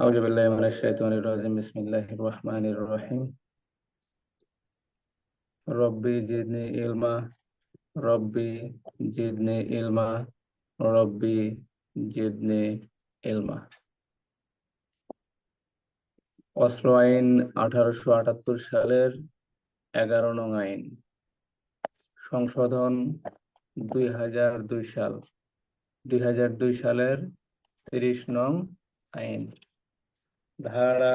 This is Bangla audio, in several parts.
أعوذ بالله من الشيطان الرجيم بسم الله الرحمن الرحيم ربي زدني علما ربي زدني علما ربي زدني علما অস্ত্র আইন 1878 সালের 11 নং আইন সংশোধন 2002 সাল 2002 সালের 30 নং আইন ধারা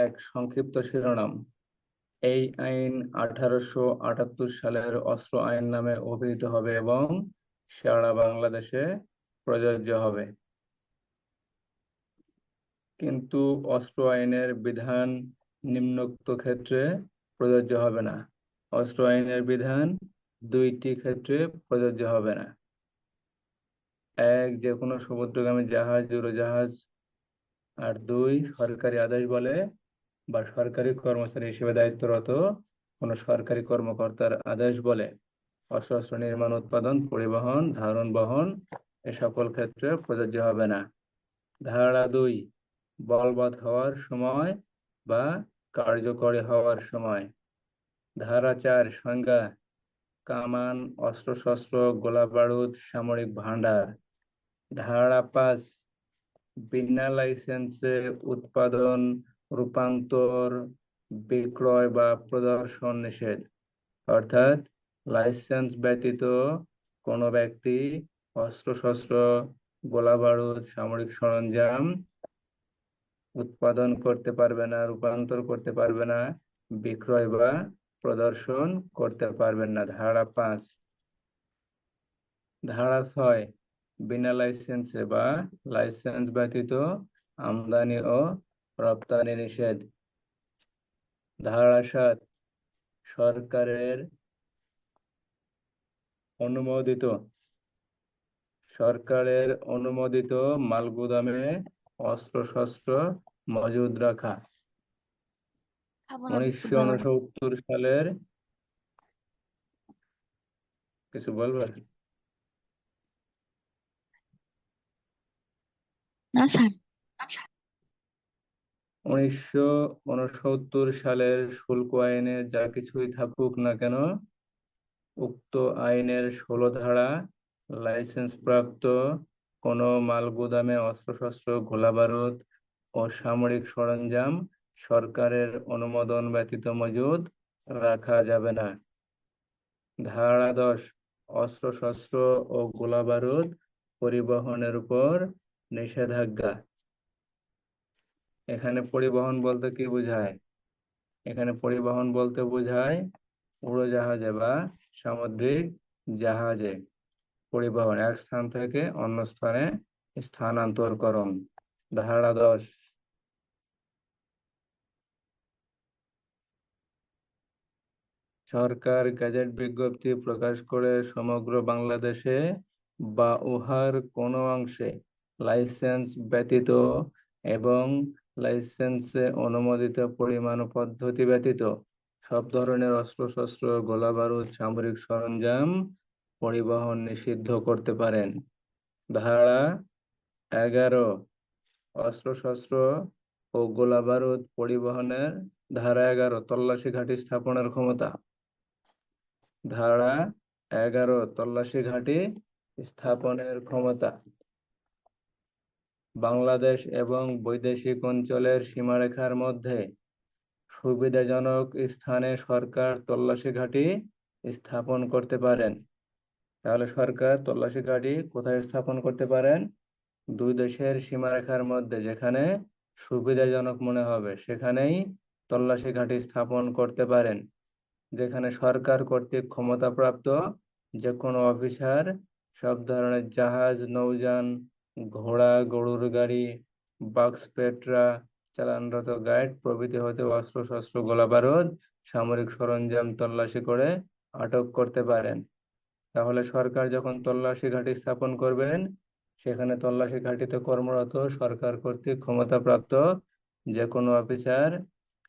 1 সংক্ষিপ্ত শিরোনাম এই আইন 1878 সালের অস্ত্র আইন নামে অভিহিত হবে এবং সারা বাংলাদেশে প্রযোজ্য হবে। কিন্তু অস্ত্র আইনের বিধান নিম্নোক্ত ক্ষেত্রে প্রযোজ্য হবে না। অস্ত্র আইনের বিধান দুইটি ক্ষেত্রে প্রযোজ্য হবে না। এক, যে কোনো সমুদ্রগামী জাহাজ, উড়োজাহাজ। আর দুই, সরকারি আদেশ বলে বা সরকারি কর্মচারী হিসেবে দায়িত্বরত কোন সরকারি কর্মকর্তার আদেশ বলে অস্ত্র নির্মাণ, উৎপাদন, পরিবহন, ধারণ, বহন এ সকল ক্ষেত্রে প্রযোজ্য হবে না। ধারা 2, বলবৎ হওয়ার সময় বা কার্যকরী হওয়ার সময়। ধারা 4, সংজ্ঞা কামান, অস্ত্রশস্ত্র, গোলা বারুদ, সামরিক ভান্ডার। ধারা 5, বিনা লাইসেন্সে উৎপাদন, রূপান্তর, বিক্রয় বা প্রদর্শন নিষেধ। অর্থাৎ লাইসেন্স ব্যতীত কোনো ব্যক্তি অস্ত্রশস্ত্র, গোলা বারুদ, সামরিক সরঞ্জাম উৎপাদন করতে পারবে না, রূপান্তর করতে পারবে না, বিক্রয় বা প্রদর্শন করতে পারবেন না। ধারা 5। ধারা 6, বিনা লাইসেন্সে বা লাইসেন্স ব্যতীত আমদানি ও রপ্তানি নিষেধ। ধারা 7, সরকারের অনুমোদিত মালগুদামে অস্ত্রশস্ত্র মজুদ রাখা। 1969 সালের কিছু বলবেন? না স্যার। 1969 সালের শুল্ক আইনে যা কিছুই থাকুক না কেন, উক্ত আইনের 16 ধারা লাইসেন্স প্রাপ্ত কোনো মালগুদামে অস্ত্রশস্ত্র, গোলাবারুদ ও সামরিক সরঞ্জাম সরকারের অনুমোদন ব্যতীত মজুদ রাখা যাবে না। ধারা 10, অস্ত্রশস্ত্র ও গোলাবারুদ পরিবহনের উপর নিষেধাজ্ঞা। এখানে পরিবহন বলতে কি বোঝায়? এখানে পরিবহন বলতে বোঝায় উড়োজাহাজে বা সামুদ্রিক জাহাজে পরিবহন, এক স্থান থেকে অন্য স্থানে স্থানান্তরকরণ। ধারা 10, সরকার গেজেট বিজ্ঞপ্তি প্রকাশ করে সমগ্র বাংলাদেশে বা উহার কোনো অংশে লাইসেন্স ব্যতীত এবং লাইসেন্সে অনুমোদিত পরিমাণ ও পদ্ধতি ব্যতীত সব ধরনের অস্ত্রশস্ত্র, গোলাবারুদ, সামরিক সরঞ্জাম পরিবহন নিষিদ্ধ করতে পারেন। ধারা 11, অস্ত্রশস্ত্র ও গোলাবারুদ পরিবহনের। ধারা 11, তল্লাশি ঘাঁটি স্থাপনের ক্ষমতা। ধারা 11, তল্লাশি ঘাঁটি স্থাপনের ক্ষমতা। বাংলাদেশ এবং বৈদেশিক অঞ্চলের সীমারেখার মধ্যে সুবিধাজনক স্থানে সরকার তল্লাশি ঘাঁটি স্থাপন করতে পারেন। তাহলে সরকার তল্লাশি ঘাঁটি কোথায় স্থাপন করতে পারেন? দুই দেশের সীমারেখার মধ্যে যেখানে সুবিধাজনক মনে হবে সেখানেই তল্লাশি ঘাঁটি স্থাপন করতে পারেন। যেখানে সরকার কর্তৃক ক্ষমতাপ্রাপ্ত যে কোনো অফিসার সব ধরনের জাহাজ, নৌযান, ঘোড়া, গরুর গাড়ি, বাক্স পেটরা, চালানরত গাইড প্রভৃতি হতে অস্ত্রশস্ত্র, গোলাবারুদ, সামরিক সরঞ্জাম তল্লাশি করে আটক করতে পারেন। তাহলে সরকার যখন তল্লাশি ঘাঁটি স্থাপন করবেন, সেখানে তল্লাশি ঘাঁটিতে কর্মরত সরকার কর্তৃক ক্ষমতাপ্রাপ্ত যে কোনো অফিসার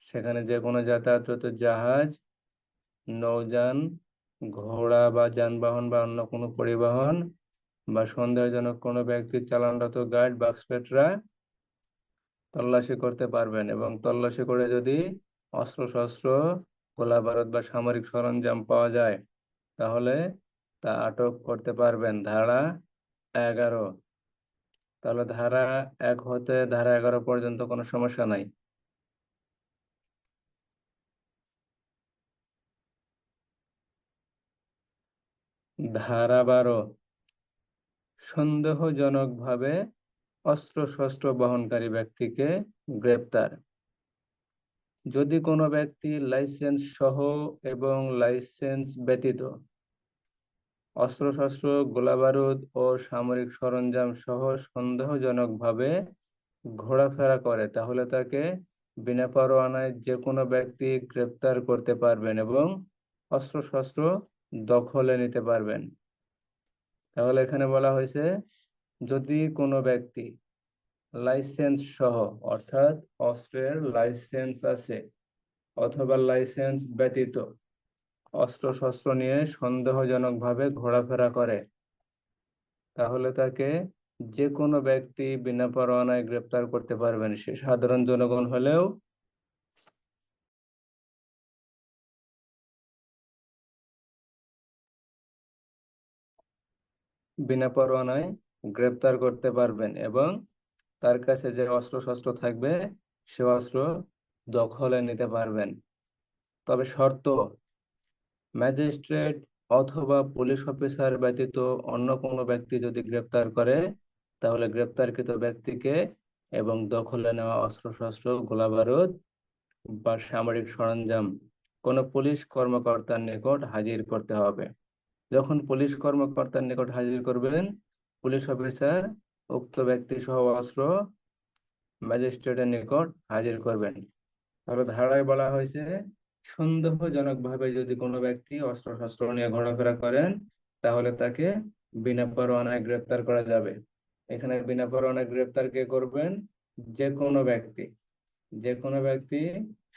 সেখানে যে কোনো যাতায়াতরত জাহাজ, নৌযান, ঘোড়া বা যানবাহন বা অন্য কোনো পরিবহন বা সন্দেহজনক কোনো ব্যক্তির চালানরত গার্ড বা ইন্সপেক্টররা তল্লাশি করতে পারবেন, এবং তল্লাশি করে যদি অস্ত্রশস্ত্র, গোলা বারুদ বা সামরিক সরঞ্জাম পাওয়া যায় তাহলে তা আটক করতে পারবেন। ধারা 11। তাহলে ধারা 1 হতে ধারা 11 পর্যন্ত কোনো সমস্যা নাই। ধারা 12, সন্দেহজনকভাবে অস্ত্রশস্ত্র বহনকারী ব্যক্তিকে গ্রেপ্তার। যদি কোনো ব্যক্তি লাইসেন্স সহ এবং লাইসেন্স ব্যতীত অস্ত্রশস্ত্র, গোলাবারুদ ও সামরিক সরঞ্জাম সহ সন্দেহজনকভাবে ঘোরাফেরা করে তাহলে তাকে বিনা পরোয়ানায় যে কোনো ব্যক্তি গ্রেপ্তার করতে পারবেন এবং অস্ত্রশস্ত্র দখলে নিতে পারবেন। তাহলে এখানে বলা হয়েছে যদি কোনো ব্যক্তি লাইসেন্স সহ, অর্থাৎ অস্ত্রের লাইসেন্স আছে অথবা লাইসেন্স ব্যতীত অস্ত্রশস্ত্র নিয়ে সন্দেহজনকভাবে ঘোরাফেরা করে তাহলে তাকে যে কোনো ব্যক্তি বিনা পরোয়ানায় গ্রেপ্তার করতে পারবেন, সে সাধারণ জনগণ হলেও বিনা পরোয়ানায় গ্রেপ্তার করতে পারবেন এবং তার কাছে যে অস্ত্রশস্ত্র থাকবে সে অস্ত্র দখলে নিতে পারবেন। তবে শর্ত, ম্যাজিস্ট্রেট অথবা পুলিশ অফিসার ব্যতীত অন্য কোনো ব্যক্তি যদি গ্রেপ্তার করে তাহলে গ্রেপ্তারকৃত ব্যক্তিকে এবং দখলে নেওয়া অস্ত্রশস্ত্র, গোলাবারুদ বা সামরিক সরঞ্জাম কোনো পুলিশ কর্মকর্তার নিকট হাজির করতে হবে। যখন পুলিশ কর্মকর্তার নিকট হাজির করবেন, পুলিশ অফিসার উক্ত ব্যক্তি সহ অস্ত্র ম্যাজিস্ট্রেটের নিকট হাজির করবেন। তবে ধারায় বলা হয়েছে সন্দেহজনকভাবে যদি কোনো ব্যক্তি অস্ত্রশস্ত্র নিয়ে ঘোরাফেরা করেন তাহলে তাকে বিনা পরোয়ানায় গ্রেপ্তার করা যাবে। এখানে বিনা পরোয়ানায় গ্রেপ্তার কে করবেন? যে কোনো ব্যক্তি, যে কোনো ব্যক্তি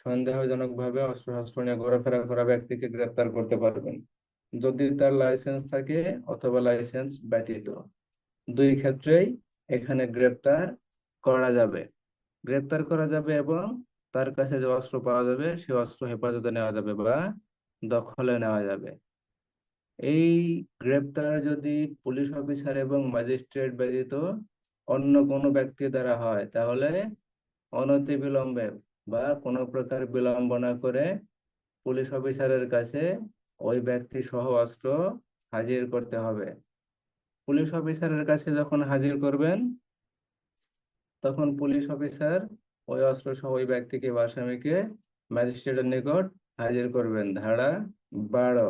সন্দেহজনকভাবে অস্ত্রশস্ত্র নিয়ে ঘোরাফেরা করা ব্যক্তিকে গ্রেপ্তার করতে পারবেন যদি তার লাইসেন্স থাকে অথবা লাইসেন্স ব্যতীত। দুই ক্ষেত্রেই এখানে গ্রেপ্তার করা যাবে। গ্রেপ্তার করা যাবে এবং তার কাছে যে অস্ত্র পাওয়া যাবে সে অস্ত্র হেফাজতে নেওয়া যাবে বা দখলে নেওয়া যাবে। এই গ্রেপ্তার যদি পুলিশ অফিসার এবং ম্যাজিস্ট্রেট ব্যতীত অন্য কোনো ব্যক্তি দ্বারা হয় তাহলে অনতিবিলম্বে বা কোনো প্রকার বিলম্ব না করে পুলিশ অফিসারের কাছে ওই ব্যক্তি সহ অস্ত্র হাজির করতে হবে। পুলিশ অফিসারের কাছে যখন হাজির করবেন তখন পুলিশ অফিসার ওই অস্ত্র সহ ওই ব্যক্তিকে বা আসামিকে ম্যাজিস্ট্রেটের নিকট হাজির করবেন। ধারা 12,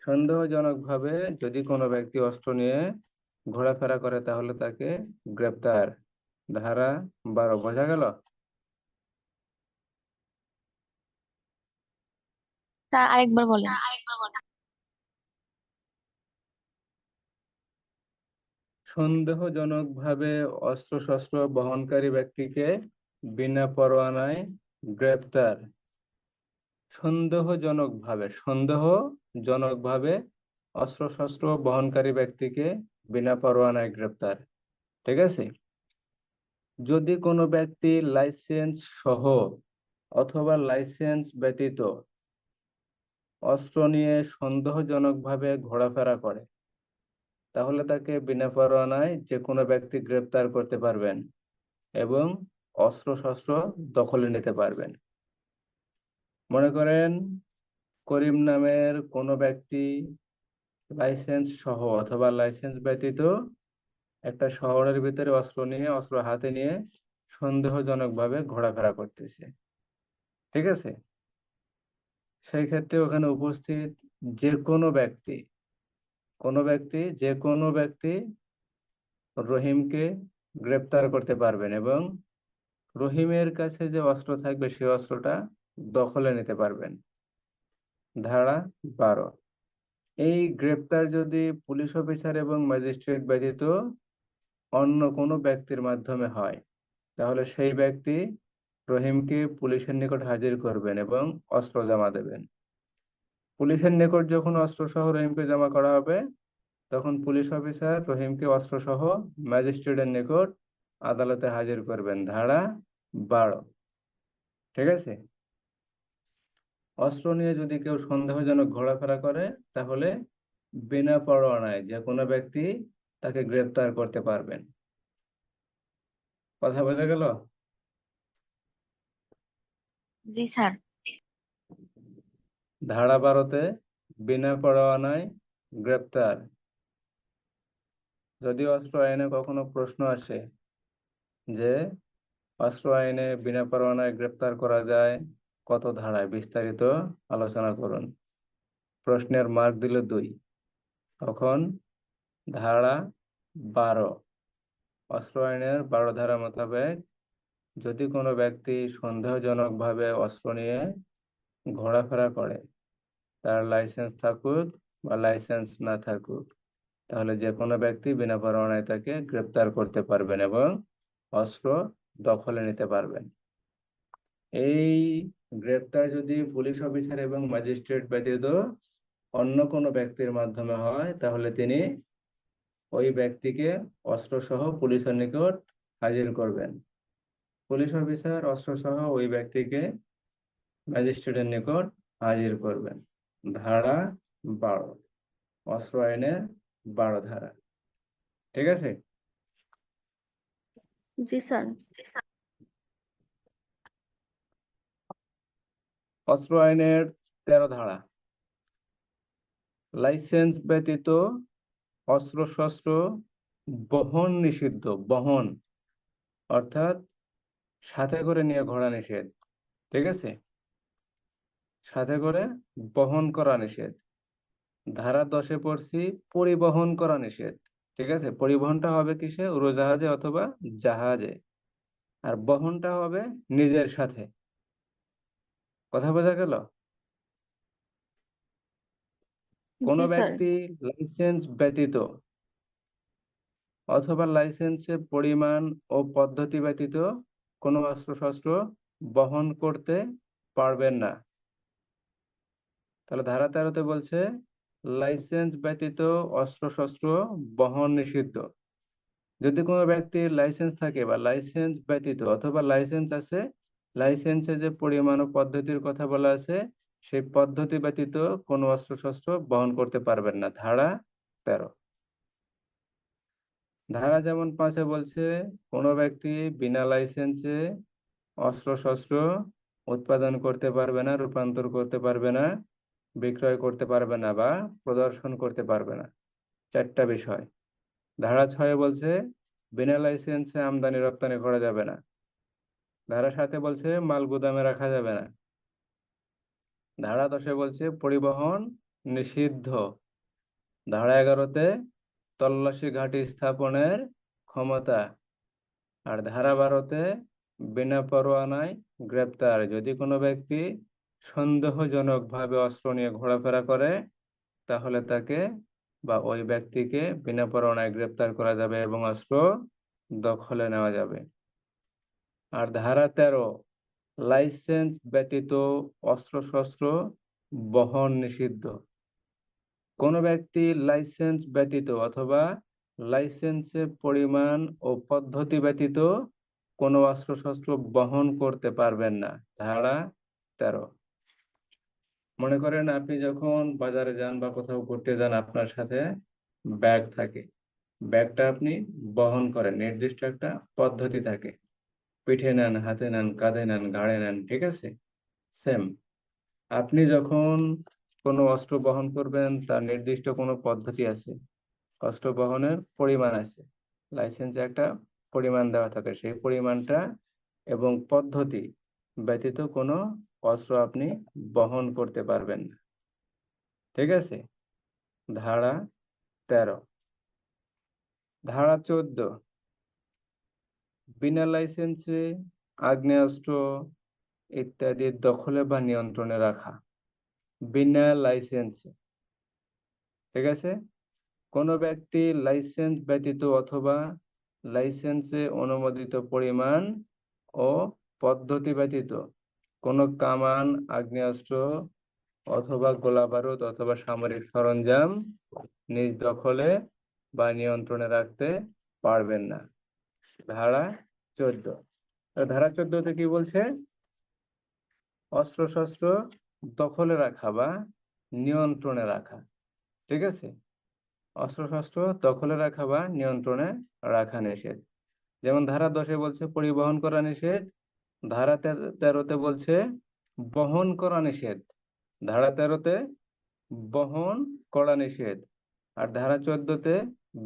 সন্দেহজনকভাবে যদি কোনো ব্যক্তি অস্ত্র নিয়ে ঘোরাফেরা করে তাহলে তাকে গ্রেপ্তার। ধারা 12 বোঝা গেল? তা আরেকবার বলেন। সন্দেহজনকভাবে অস্ত্রশস্ত্র বহনকারী ব্যক্তিকে বিনা পরোয়ানায় গ্রেপ্তার। সন্দেহজনকভাবে অস্ত্রশস্ত্র বহনকারী ব্যক্তিকে বিনা পরোয়ানায় গ্রেপ্তার। ঠিক আছে? যদি কোনো ব্যক্তি লাইসেন্স সহ অথবা লাইসেন্স ব্যতীত অস্ত্র নিয়ে সন্দেহজনকভাবে ঘোরাফেরা করে তাহলে তাকে বিনা পরোয়ানায় যে কোনো ব্যক্তি গ্রেপ্তার করতে পারবেন এবং অস্ত্রশস্ত্র দখলে নিতে পারবেন। মনে করেন করিম নামের কোনো ব্যক্তি লাইসেন্স সহ অথবা লাইসেন্স ব্যতীত একটা শহরের ভিতরে অস্ত্র হাতে নিয়ে সন্দেহজনকভাবে ঘোরাফেরা করতেছে। ঠিক আছে? সেই ক্ষেত্রে ওখানে উপস্থিত যে কোনো ব্যক্তি রহিমকে গ্রেপ্তার করতে পারবেন এবং রহিমের কাছে যে অস্ত্র থাকবে সেই অস্ত্রটা দখলে নিতে পারবেন। ধারা 12, এই গ্রেপ্তার যদি পুলিশ অফিসার এবং ম্যাজিস্ট্রেট ব্যতীত অন্য কোনো ব্যক্তির মাধ্যমে হয় তাহলে সেই ব্যক্তি রহিমকে পুলিশের নিকট হাজির করবেন এবং অস্ত্র জমা দেবেন। পুলিশের নিকট যখন অস্ত্র সহ রহিমকে জমা করা হবে তখন পুলিশ অফিসার রহিমকে অস্ত্রসহ ম্যাজিস্ট্রেটের নিকট আদালতে হাজির করবেন। ধারা 12। ঠিক আছে। অস্ত্র নিয়ে যদি কেউ সন্দেহজনক ঘোরাফেরা করে তাহলে বিনা পরোয়ানায় যে কোনো ব্যক্তি তাকে গ্রেপ্তার করতে পারবেন। কথা বোঝা গেল? জি স্যার। ধারা 12তে বিনা পরোয়ানায় গ্রেপ্তার। যদি অস্ত্র আইনে কখনো প্রশ্ন আসে যে অস্ত্র আইনে বিনা পরোয়ানায় গ্রেপ্তার করা যায় কত ধারায়, বিস্তারিত আলোচনা করুন। প্রশ্নের মার্ক দিল 2, তখন ধারা 12, অস্ত্র আইনের 12 ধারা মোতাবেক যদি কোনো ব্যক্তি সন্দেহজনকভাবে অস্ত্র নিয়ে ঘোরাফেরা করে, তার লাইসেন্স থাকুক বা লাইসেন্স না থাকুক, তাহলে যে কোনো ব্যক্তি বিনা পরোয়ানায় তাকে গ্রেপ্তার করতে পারবেন এবং অস্ত্র দখলে নিতে পারবেন। এই গ্রেপ্তার যদি পুলিশ অফিসার এবং ম্যাজিস্ট্রেট ব্যতীত অন্য কোনো ব্যক্তির মাধ্যমে হয়, তাহলে তিনি ওই ব্যক্তিকে অস্ত্রসহ পুলিশের নিকট হাজির করবেন। পুলিশ অফিসার অস্ত্রসহ ওই ব্যক্তিকে ম্যাজিস্ট্রেটের নিকট হাজির করবেন। ধারা 12, অস্ত্র আইনের 12 ধারা। ঠিক আছে। জি স্যার। অস্ত্র আইনের 13 ধারা, লাইসেন্স ব্যতীত অস্ত্র শস্ত্র বহন নিষিদ্ধ। বহন অর্থাৎ সাথে করে নিয়ে ঘোরা নিষেধ। ঠিক আছে। সাথে করে বহন করা নিষেধ। ধারা 10-এ পড়ছি পরিবহন করা নিষেধ। ঠিক আছে। পরিবহনটা হবে কিসে? উড়োজাহাজে অথবা জাহাজে। আর বহনটা হবে নিজের সাথে। কথা বোঝা গেল? কোনো জি স্যার। ব্যক্তি লাইসেন্স ব্যতীত অথবা লাইসেন্সের পরিমাণ ও পদ্ধতি ব্যতীত কোনো অস্ত্রশস্ত্র বহন করতে পারবেন না। তাহলে ধারা 13-তে বলছে লাইসেন্স ব্যতীত অস্ত্রশস্ত্র বহন নিষিদ্ধ। যদি কোনো ব্যক্তির লাইসেন্স থাকে বা লাইসেন্স ব্যতীত অথবা লাইসেন্স আছে, লাইসেন্সে যে পরিমাণ ও পদ্ধতির কথা বলা আছে সেই পদ্ধতি ব্যতীত কোনো অস্ত্রশস্ত্র বহন করতে পারবেন না। ধারা 13। ধারা যেমন 5-এ বলছে কোনো ব্যক্তি বিনা লাইসেন্সে অস্ত্রশস্ত্র উৎপাদন করতে পারবে না, রূপান্তর করতে পারবে না, বিক্রয় করতে পারবে না বা প্রদর্শন করতে পারবে না। 4টা বিষয়। ধারা 6-এ বলছে বিনা লাইসেন্সে আমদানি রপ্তানি করা যাবে না। ধারা 7-এ বলছে মাল গুদামে রাখা যাবে না। ধারা 10-এ বলছে পরিবহন নিষিদ্ধ। ধারা 11-তে তল্লাশি ঘাঁটি স্থাপনের ক্ষমতা। আর ধারা 12-তে বিনা পরোয়ানায় গ্রেপ্তার। যদি কোনো ব্যক্তি সন্দেহজনকভাবে অস্ত্র নিয়ে ঘোরাফেরা করে তাহলে তাকে বা ওই ব্যক্তিকে বিনা পরোয়ানায় গ্রেপ্তার করা যাবে এবং অস্ত্র দখলে নেওয়া যাবে। আর ধারা 13, লাইসেন্স ব্যতীত অস্ত্রশস্ত্র বহন নিষিদ্ধ। কোনো ব্যক্তি লাইসেন্স ব্যতীত অথবা লাইসেন্সের পরিমাণ ও পদ্ধতি ব্যতীত কোনো অস্ত্রশস্ত্র বহন করতে পারবেন না। ধারা 13। মনে করেন আপনি যখন বাজারে যান বা কোথাও ঘুরতে যান, আপনার সাথে ব্যাগ থাকে। ব্যাগটা আপনি বহন করেন, নির্দিষ্ট একটা পদ্ধতি থাকে। পিঠে নেন, হাতে নেন, কাঁধে নেন, ঘাড়ে নেন। ঠিক আছে। সেম, আপনি যখন কোনো অস্ত্র বহন করবেন তার নির্দিষ্ট কোনো পদ্ধতি আছে, অস্ত্র বহনের পরিমাণ আছে, লাইসেন্সে একটা পরিমাণ দেওয়া থাকে। সেই পরিমাণটা এবং পদ্ধতি ব্যতীত কোনো অস্ত্র আপনি বহন করতে পারবেন না। ঠিক আছে। ধারা 13। ধারা 14, বিনা লাইসেন্সে আগ্নেয়াস্ত্র ইত্যাদি দখলে বা নিয়ন্ত্রণে রাখা। বিনা লাইসেন্সে। ঠিক আছে। কোনো ব্যক্তি লাইসেন্স ব্যতীত অথবা লাইসেন্সে অনুমোদিত পরিমাণ ও পদ্ধতি ব্যতীত কোনো কামান, আগ্নেয়াস্ত্র অথবা গোলাবারুদ অথবা সামরিক সরঞ্জাম নিজ দখলে বা নিয়ন্ত্রণে রাখতে পারবেন না। ধারা 14। ধারা 14তে কি বলছে? অস্ত্রশস্ত্র দখলে রাখা বা নিয়ন্ত্রণে রাখা। ঠিক আছে, অস্ত্রশস্ত্র দখলে রাখা বা নিয়ন্ত্রণে রাখা নিষেধ। যেমন ধারা 10-এ বলছে পরিবহন করা নিষেধ, ধারা 13-তে বলছে বহন করা নিষেধ, ধারা 13-তে বহন করা নিষেধ, আর ধারা 14-তে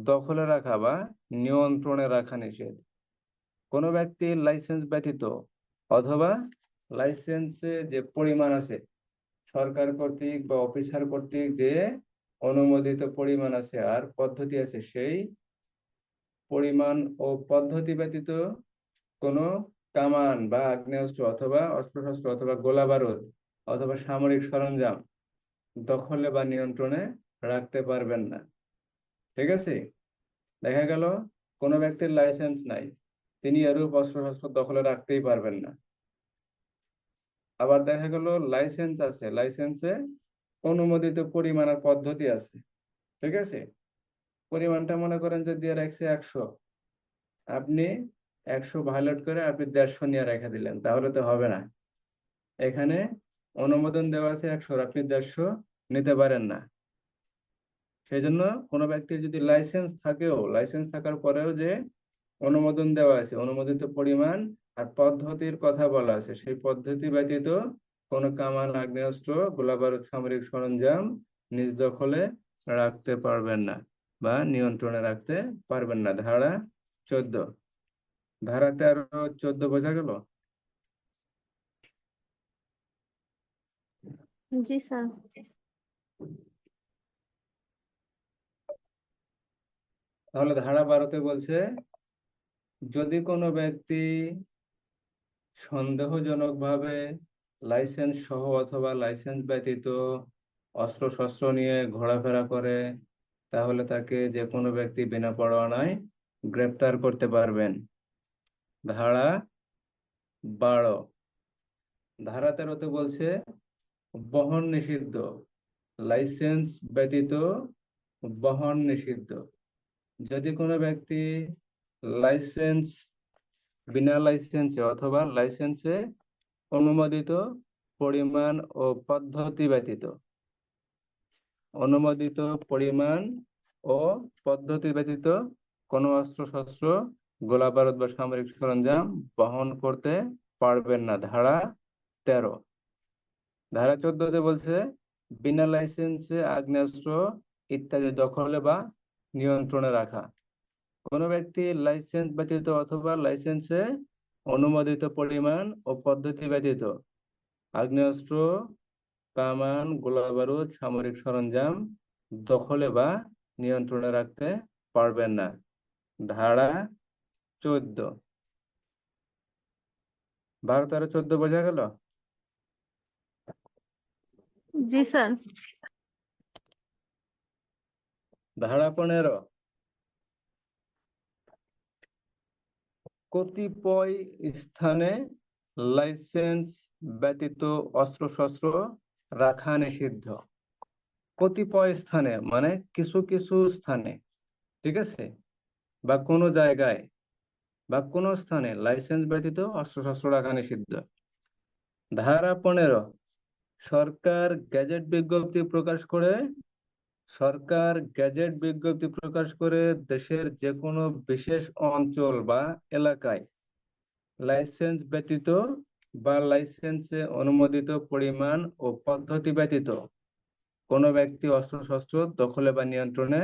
দখলে রাখা বা নিয়ন্ত্রণে রাখা নিষেধ। কোনো ব্যক্তির লাইসেন্স ব্যতীত অথবা লাইসেন্সে যে পরিমাণ আছে, সরকার কর্তৃক বা অফিসার কর্তৃক যে অনুমোদিত পরিমাণ আছে আর পদ্ধতি আছে, সেই পরিমাণ ও পদ্ধতি ব্যতীত কোনো কামান বা আগ্নেয়াস্ত্র অথবা অস্ত্রশস্ত্র অথবা গোলা বারুদ অথবা সামরিক সরঞ্জাম দখলে বা নিয়ন্ত্রণে রাখতে পারবেন না। ঠিক আছে, দেখা গেল কোনো ব্যক্তির লাইসেন্স নাই, তিনি এরূপ অস্ত্রশস্ত্র দখলে রাখতেই পারবেন না। আবার দেখা গেল লাইসেন্স আছে, লাইসেন্সে অনুমোদিত পরিমাণ আর পদ্ধতি আছে। ঠিক আছে, পরিমাণটা মনে করেন যে দিয়ে রাখছে 100, আপনি 100 ভায়োলেট করে আপনি 150 নিয়ে রেখে দিলেন, তাহলে তো হবে না। এখানে অনুমোদন দেওয়া আছে 100, আপনি 150 নিতে পারেন না। সেই জন্য কোনো ব্যক্তির যদি লাইসেন্স থাকার পরেও যে অনুমোদন দেওয়া আছে, অনুমোদিত পরিমাণ আর পদ্ধতির কথা বলা আছে, সেই পদ্ধতি ব্যতীত কোনো কামান, আগ্নেয়াস্ত্র, গোলাবারুদ, সামরিক সরঞ্জাম নিজ দখলে রাখতে পারবেন না বা নিয়ন্ত্রণে রাখতে পারবেন না। ধারা 14। ধারা 13, 14 বোঝা গেল? জি স্যার। তাহলে ধারা 12-তে বলছে যদি কোনো ব্যক্তি সন্দেহজনকভাবে লাইসেন্স সহ অথবা লাইসেন্স ব্যতীত অস্ত্রশস্ত্র নিয়ে ঘোরাফেরা করে, তাহলে তাকে যে কোনো ব্যক্তি বিনা পরোয়ানায় গ্রেপ্তার করতে পারবেন। ধারা 12। ধারা 13-তে বলছে বহন নিষিদ্ধ, লাইসেন্স ব্যতীত বহন নিষিদ্ধ। যদি কোনো ব্যক্তি লাইসেন্স বিনা লাইসেন্সে অথবা লাইসেন্সে অনুমোদিত পরিমাণ ও পদ্ধতি ব্যতীত অনুমোদিত পরিমাণ ও পদ্ধতি ব্যতীত কোনো অস্ত্রশস্ত্র, গোলাবারুদ বা সামরিক সরঞ্জাম বহন করতে পারবেন না। ধারা 13। ধারা 14-তে বলছে বিনা লাইসেন্সে আগ্নেয়াস্ত্র ইত্যাদি দখলে বা নিয়ন্ত্রণে রাখা। কোনো ব্যক্তি লাইসেন্স ব্যতীত অথবা লাইসেন্সে অনুমোদিত পরিমাণ ও পদ্ধতি ব্যতীত আগ্নেয়াস্ত্র, কামান, গোলাবারুদ, সামরিক সরঞ্জাম দখলে বা নিয়ন্ত্রণে রাখতে পারবেন না। ধারা 14। 12, 13, 14 বোঝা গেল? জি স্যার। ধারা 15। কতিপয় স্থানে লাইসেন্স ব্যতীত অস্ত্রশস্ত্র রাখা নিষিদ্ধ। কতিপয় স্থানে মানে কিছু কিছু স্থানে, ঠিক আছে, বা কোনো জায়গায় বা কোনো স্থানে লাইসেন্স ব্যতীত অস্ত্রশস্ত্র রাখা নিষিদ্ধ। ধারা 15। সরকার গ্যাজেট বিজ্ঞপ্তি প্রকাশ করে দেশের যে কোনো বিশেষ অঞ্চল বা এলাকায় লাইসেন্স ব্যতীত বা লাইসেন্সে অনুমোদিত পরিমাণ ও পদ্ধতি ব্যতীত কোনো ব্যক্তি অস্ত্রশস্ত্র দখলে বা নিয়ন্ত্রণে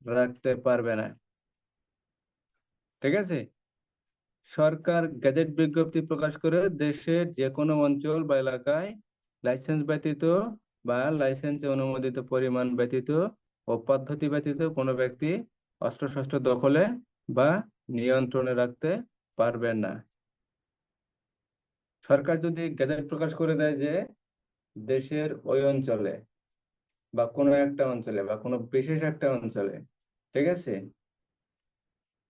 রাখতে পারবে না। ঠিক আছে, সরকার গ্যাজেট বিজ্ঞপ্তি প্রকাশ করে দেশের যে কোনো অঞ্চল বা এলাকায় লাইসেন্স ব্যতীত বা লাইসেন্সে অনুমোদিত পরিমাণ ব্যতীত ও পদ্ধতি ব্যতীত কোনো ব্যক্তি অস্ত্রশস্ত্র দখলে বা নিয়ন্ত্রণে রাখতে পারবেন না। সরকার যদি গ্যাজেট প্রকাশ করে দেয় যে দেশের ওই অঞ্চলে বা কোনো একটা অঞ্চলে বা কোনো বিশেষ একটা অঞ্চলে, ঠিক আছে,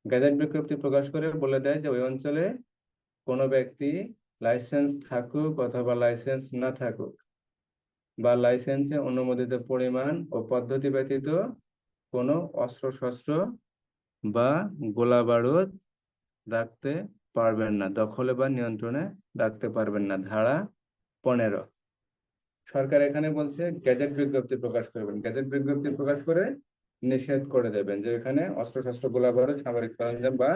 গ্যাজেট বিজ্ঞপ্তি প্রকাশ করে বলে দেয় যে ওই অঞ্চলে কোনো ব্যক্তি লাইসেন্স থাকুক অথবা লাইসেন্স না থাকুক, বা লাইসেন্সে অনুমোদিত পরিমাণ ও পদ্ধতি ব্যতীত কোনো অস্ত্রশস্ত্র বা গোলা বারুদ রাখতে পারবেন না, দখলে বা নিয়ন্ত্রণে রাখতে পারবেন না। ধারা 15, সরকার এখানে বলছে গেজেট বিজ্ঞপ্তি প্রকাশ করবেন। গেজেট বিজ্ঞপ্তি প্রকাশ করে নিষেধ করে দেবেন যে এখানে অস্ত্রশস্ত্র গোলা বারুদ সামরিক সরঞ্জাম বা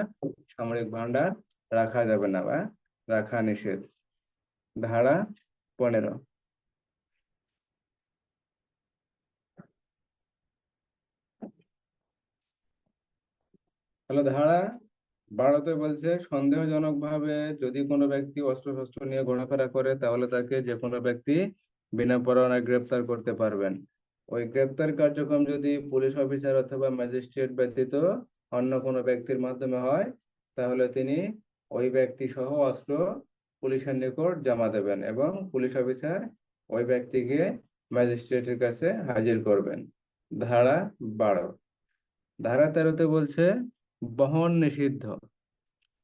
সামরিক ভান্ডার রাখা যাবে না বা রাখা নিষেধ। ধারা 15। তাহলে ধারা 12তে বলছে সন্দেহজনক ভাবে যদি কোনো ব্যক্তি অস্ত্রশস্ত্র নিয়ে ঘোরাফেরা করে তাহলে তাকে যে কোনো ব্যক্তি বিনা পরোয়ানায় গ্রেপ্তার করতে পারবেন। ওই গ্রেপ্তার কার্যক্রম যদি পুলিশ অফিসার অথবা ম্যাজিস্ট্রেট ব্যতীত অন্য কোনো ব্যক্তির মাধ্যমে হয় তাহলে তিনি ওই ব্যক্তি সহ অস্ত্র পুলিশের নিকট জমা দেবেন এবং পুলিশ অফিসার ওই ব্যক্তিকে ম্যাজিস্ট্রেটের কাছে হাজির করবেন। ধারা 12। ধারা 13তে বলছে বহন নিষিদ্ধ।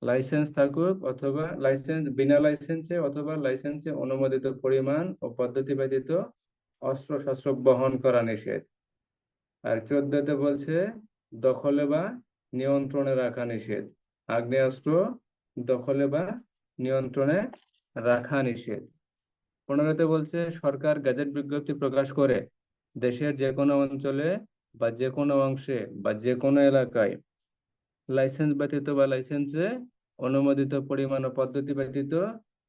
লাইসেন্স থাকুক অথবা বিনা লাইসেন্সে অথবা লাইসেন্সে অনুমোদিত পরিমাণ ও পদ্ধতি ব্যতীত অস্ত্র শস্ত্র বহন করা নিষেধ। আর 14তে বলছে দখলে বা নিয়ন্ত্রণে রাখা নিষেধ। আগ্নেয়াস্ত্র দখলে বা নিয়ন্ত্রণে রাখা নিষেধ। 15তে বলছে সরকার গেজেট বিজ্ঞপ্তি প্রকাশ করে দেশের যে কোনো অঞ্চলে বা যে কোনো অংশে বা যে কোনো এলাকায় লাইসেন্স ব্যতীত বা লাইসেন্সে অনুমোদিত পরিমাণ ও পদ্ধতি ব্যতীত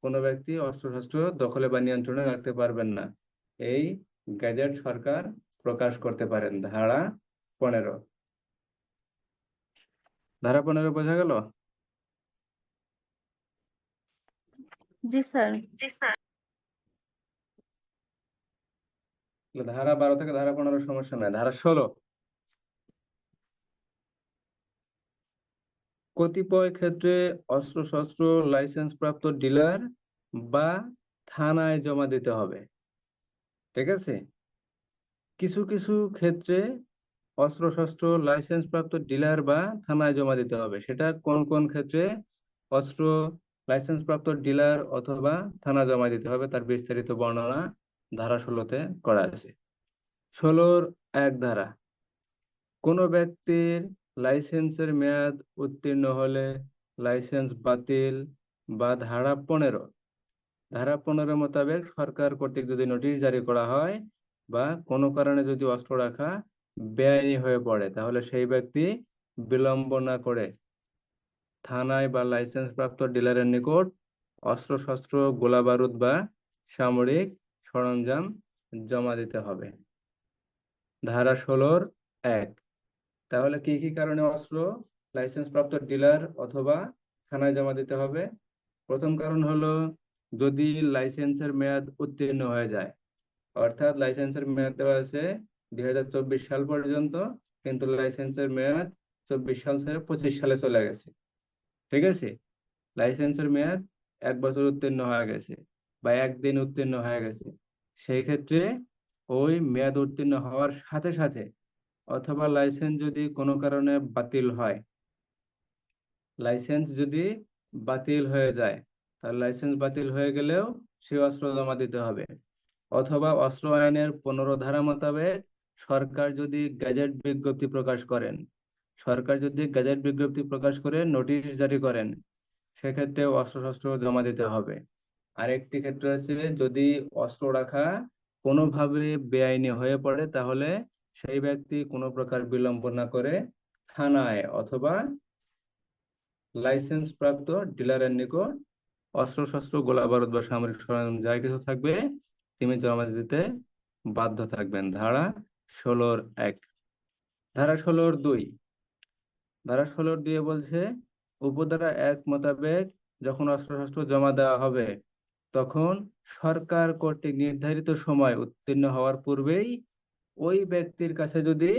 কোনো ব্যক্তি অস্ত্রশস্ত্র দখলে বা নিয়ন্ত্রণে রাখতে পারবেন না। এই গ্যাজেট সরকার প্রকাশ করতে পারেন। ধারা 15। ধারা 15 বোঝা গেল? জি স্যার। ধারা 12 থেকে ধারা 15 সমস্যা নাই। ধারা 16, কতিপয় ক্ষেত্রে অস্ত্রশস্ত্র লাইসেন্স প্রাপ্ত ডিলার বা থানায় জমা দিতে হবে। ঠিক আছে, কিছু কিছু ক্ষেত্রে অস্ত্রশস্ত্র লাইসেন্স প্রাপ্ত ডিলার বা থানায় জমা দিতে হবে। সেটা কোন কোন ক্ষেত্রে অস্ত্র লাইসেন্স প্রাপ্ত ডিলার অথবা থানা জমা দিতে হবে তার বিস্তারিত বর্ণনা ধারা 16তে করা আছে। 16-1 ধারা, কোনো ব্যক্তির লাইসেন্সের মেয়াদ উত্তীর্ণ হলে লাইসেন্স বাতিল বা ধারা 15 মোতাবেক সরকার কর্তৃক যদি নোটিশ জারি করা হয় বা কোনো কারণে যদি অস্ত্র রাখা বেআইনি হয়ে পড়ে তাহলে সেই ব্যক্তি বিলম্ব না করে থানায় বা লাইসেন্স প্রাপ্ত ডিলারের নিকট অস্ত্রশস্ত্র গোলা বারুদ বা সামরিক সরঞ্জাম জমা দিতে হবে। ধারা 16-1, তাহলে কি কি কারণে অস্ত্র লাইসেন্স প্রাপ্ত ডিলার অথবা থানায় জমা দিতে হবে? প্রথম কারণ হলো যদি লাইসেন্সের মেয়াদ উত্তীর্ণ হয়ে যায়, অর্থাৎ লাইসেন্সের মেয়াদ দেওয়া আছে 2024 সাল পর্যন্ত, কিন্তু লাইসেন্সের মেয়াদ 24 সাল ছেড়ে 25 সালে চলে গেছে। ঠিক আছে, লাইসেন্সের মেয়াদ 1 বছর উত্তীর্ণ হয়ে গেছে বা একদিন উত্তীর্ণ হয়ে গেছে। সেই ক্ষেত্রে ওই মেয়াদ উত্তীর্ণ হওয়ার সাথে সাথে অথবা লাইসেন্স যদি কোনো কারণে বাতিল হয়, লাইসেন্স যদি বাতিল হয়ে যায় তাহলে লাইসেন্স বাতিল হয়ে গেলেও সে অস্ত্র জমা দিতে হবে। অথবা অস্ত্র আইনের 15 ধারা মোতাবেক সরকার যদি গ্যাজেট বিজ্ঞপ্তি প্রকাশ করেন, সরকার যদি গ্যাজেট বিজ্ঞপ্তি প্রকাশ করে নোটিশ জারি করেন, সেক্ষেত্রে অস্ত্রশস্ত্র জমা দিতে হবে। আরেকটি ক্ষেত্র হচ্ছে যদি অস্ত্র রাখা কোনোভাবে বেআইনি হয়ে পড়ে তাহলে সেই ব্যক্তি কোনো প্রকার বিলম্ব না করে থানায় অথবা লাইসেন্স প্রাপ্ত ডিলারের নিকট অস্ত্রশস্ত্র গোলা বারুদ বা সামরিক সরঞ্জাম যাই কিছু থাকবে তিনি জমা দিতে বাধ্য থাকবেন। ধারা 16-1। ধারা 16-2, ধারা 16-2 বলছে উপধারা 1 মোতাবেক যখন অস্ত্রশস্ত্র জমা দেওয়া হবে তখন সরকার কর্তৃক নির্ধারিত সময় উত্তীর্ণ হওয়ার পূর্বেই ওই ব্যক্তির কাছে যদি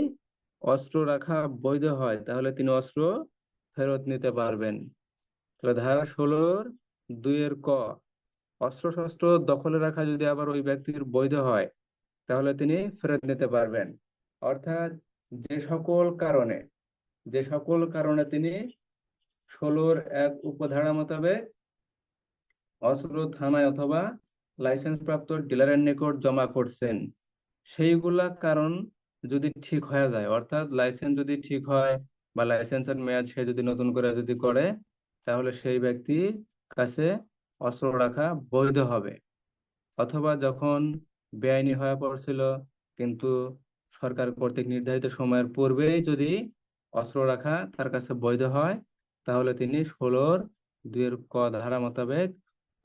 অস্ত্র রাখা বৈধ হয় তাহলে তিনি অস্ত্র ফেরত নিতে পারবেন। তাহলে ধারা 16-2 অস্ত্রশস্ত্র দখলে রাখা যদি আবার ওই ব্যক্তির বৈধ হয় তাহলে তিনি ফেরত নিতে পারবেন। অর্থাৎ যে সকল কারণে তিনি 16-1 উপধারা মোতাবেক অস্ত্র থানায় অথবা লাইসেন্স প্রাপ্ত ডিলারের নিকট জমা করছেন, সেইগুলা কারণ যদি ঠিক হয়ে যায়, অর্থাৎ লাইসেন্স যদি ঠিক হয় বা লাইসেন্সের মেয়াদ সে যদি নতুন করে যদি করে, তাহলে সেই ব্যক্তির কাছে অস্ত্র রাখা বৈধ হবে। অথবা যখন বেআইনি হয়ে পড়ছিল, কিন্তু সরকার কর্তৃক নির্ধারিত সময়ের পূর্বেই যদি অস্ত্র রাখা তার কাছে বৈধ হয়, তাহলে তিনি 16-2 ক ধারা মোতাবেক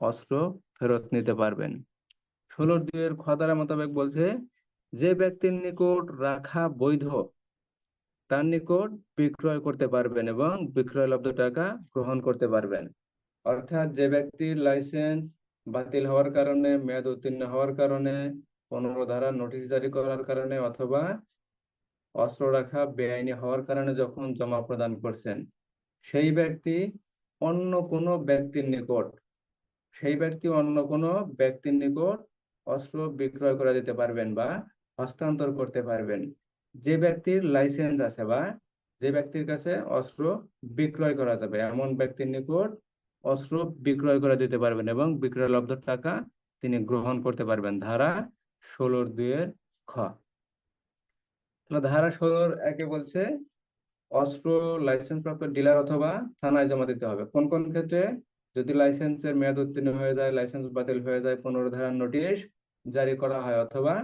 অস্ত্র ফেরত নিতে পারবেন। 16-2 খ ধারা মোতাবেক বলছে, যে ব্যক্তির নিকট রাখা বৈধ তার নিকট বিক্রয় করতে পারবেন এবং বিক্রয়লব্ধ টাকা গ্রহণ করতে পারবেন। অর্থাৎ যে ব্যক্তির লাইসেন্স বাতিল হওয়ার কারণে, মেয়াদ উত্তীর্ণ হওয়ার কারণে, 15 ধারা নোটিশ জারি করার কারণে অথবা অস্ত্র রাখা বেআইনি হওয়ার কারণে যখন জমা প্রদান করছেন, সেই ব্যক্তি অন্য কোনো ব্যক্তির নিকট অন্য কোনো ব্যক্তির নিকট অস্ত্র বিক্রয় করে দিতে পারবেন বা হস্তান্তর করতে পারবেন। যে ব্যক্তির লাইসেন্স আছে বা যে ব্যক্তির কাছে অস্ত্র বিক্রয় করা যাবে, এমন ব্যক্তির নিকট অস্ত্র বিক্রয় করে দিতে পারবেন এবং বিক্রয়লব্ধ টাকা তিনি গ্রহণ করতে পারবেন। ধারা 16-2 খ। তাহলে ধারা 16-1 বলছে, অস্ত্র লাইসেন্স প্রাপ্ত ডিলার অথবা থানায় জমা দিতে হবে। কোন কোন ক্ষেত্রে? যদি লাইসেন্সের মেয়াদ উত্তীর্ণ হয়ে যায়, লাইসেন্স বাতিল হয়ে যায়, 15 ধারার নোটিশ জারি করা হয়, অথবা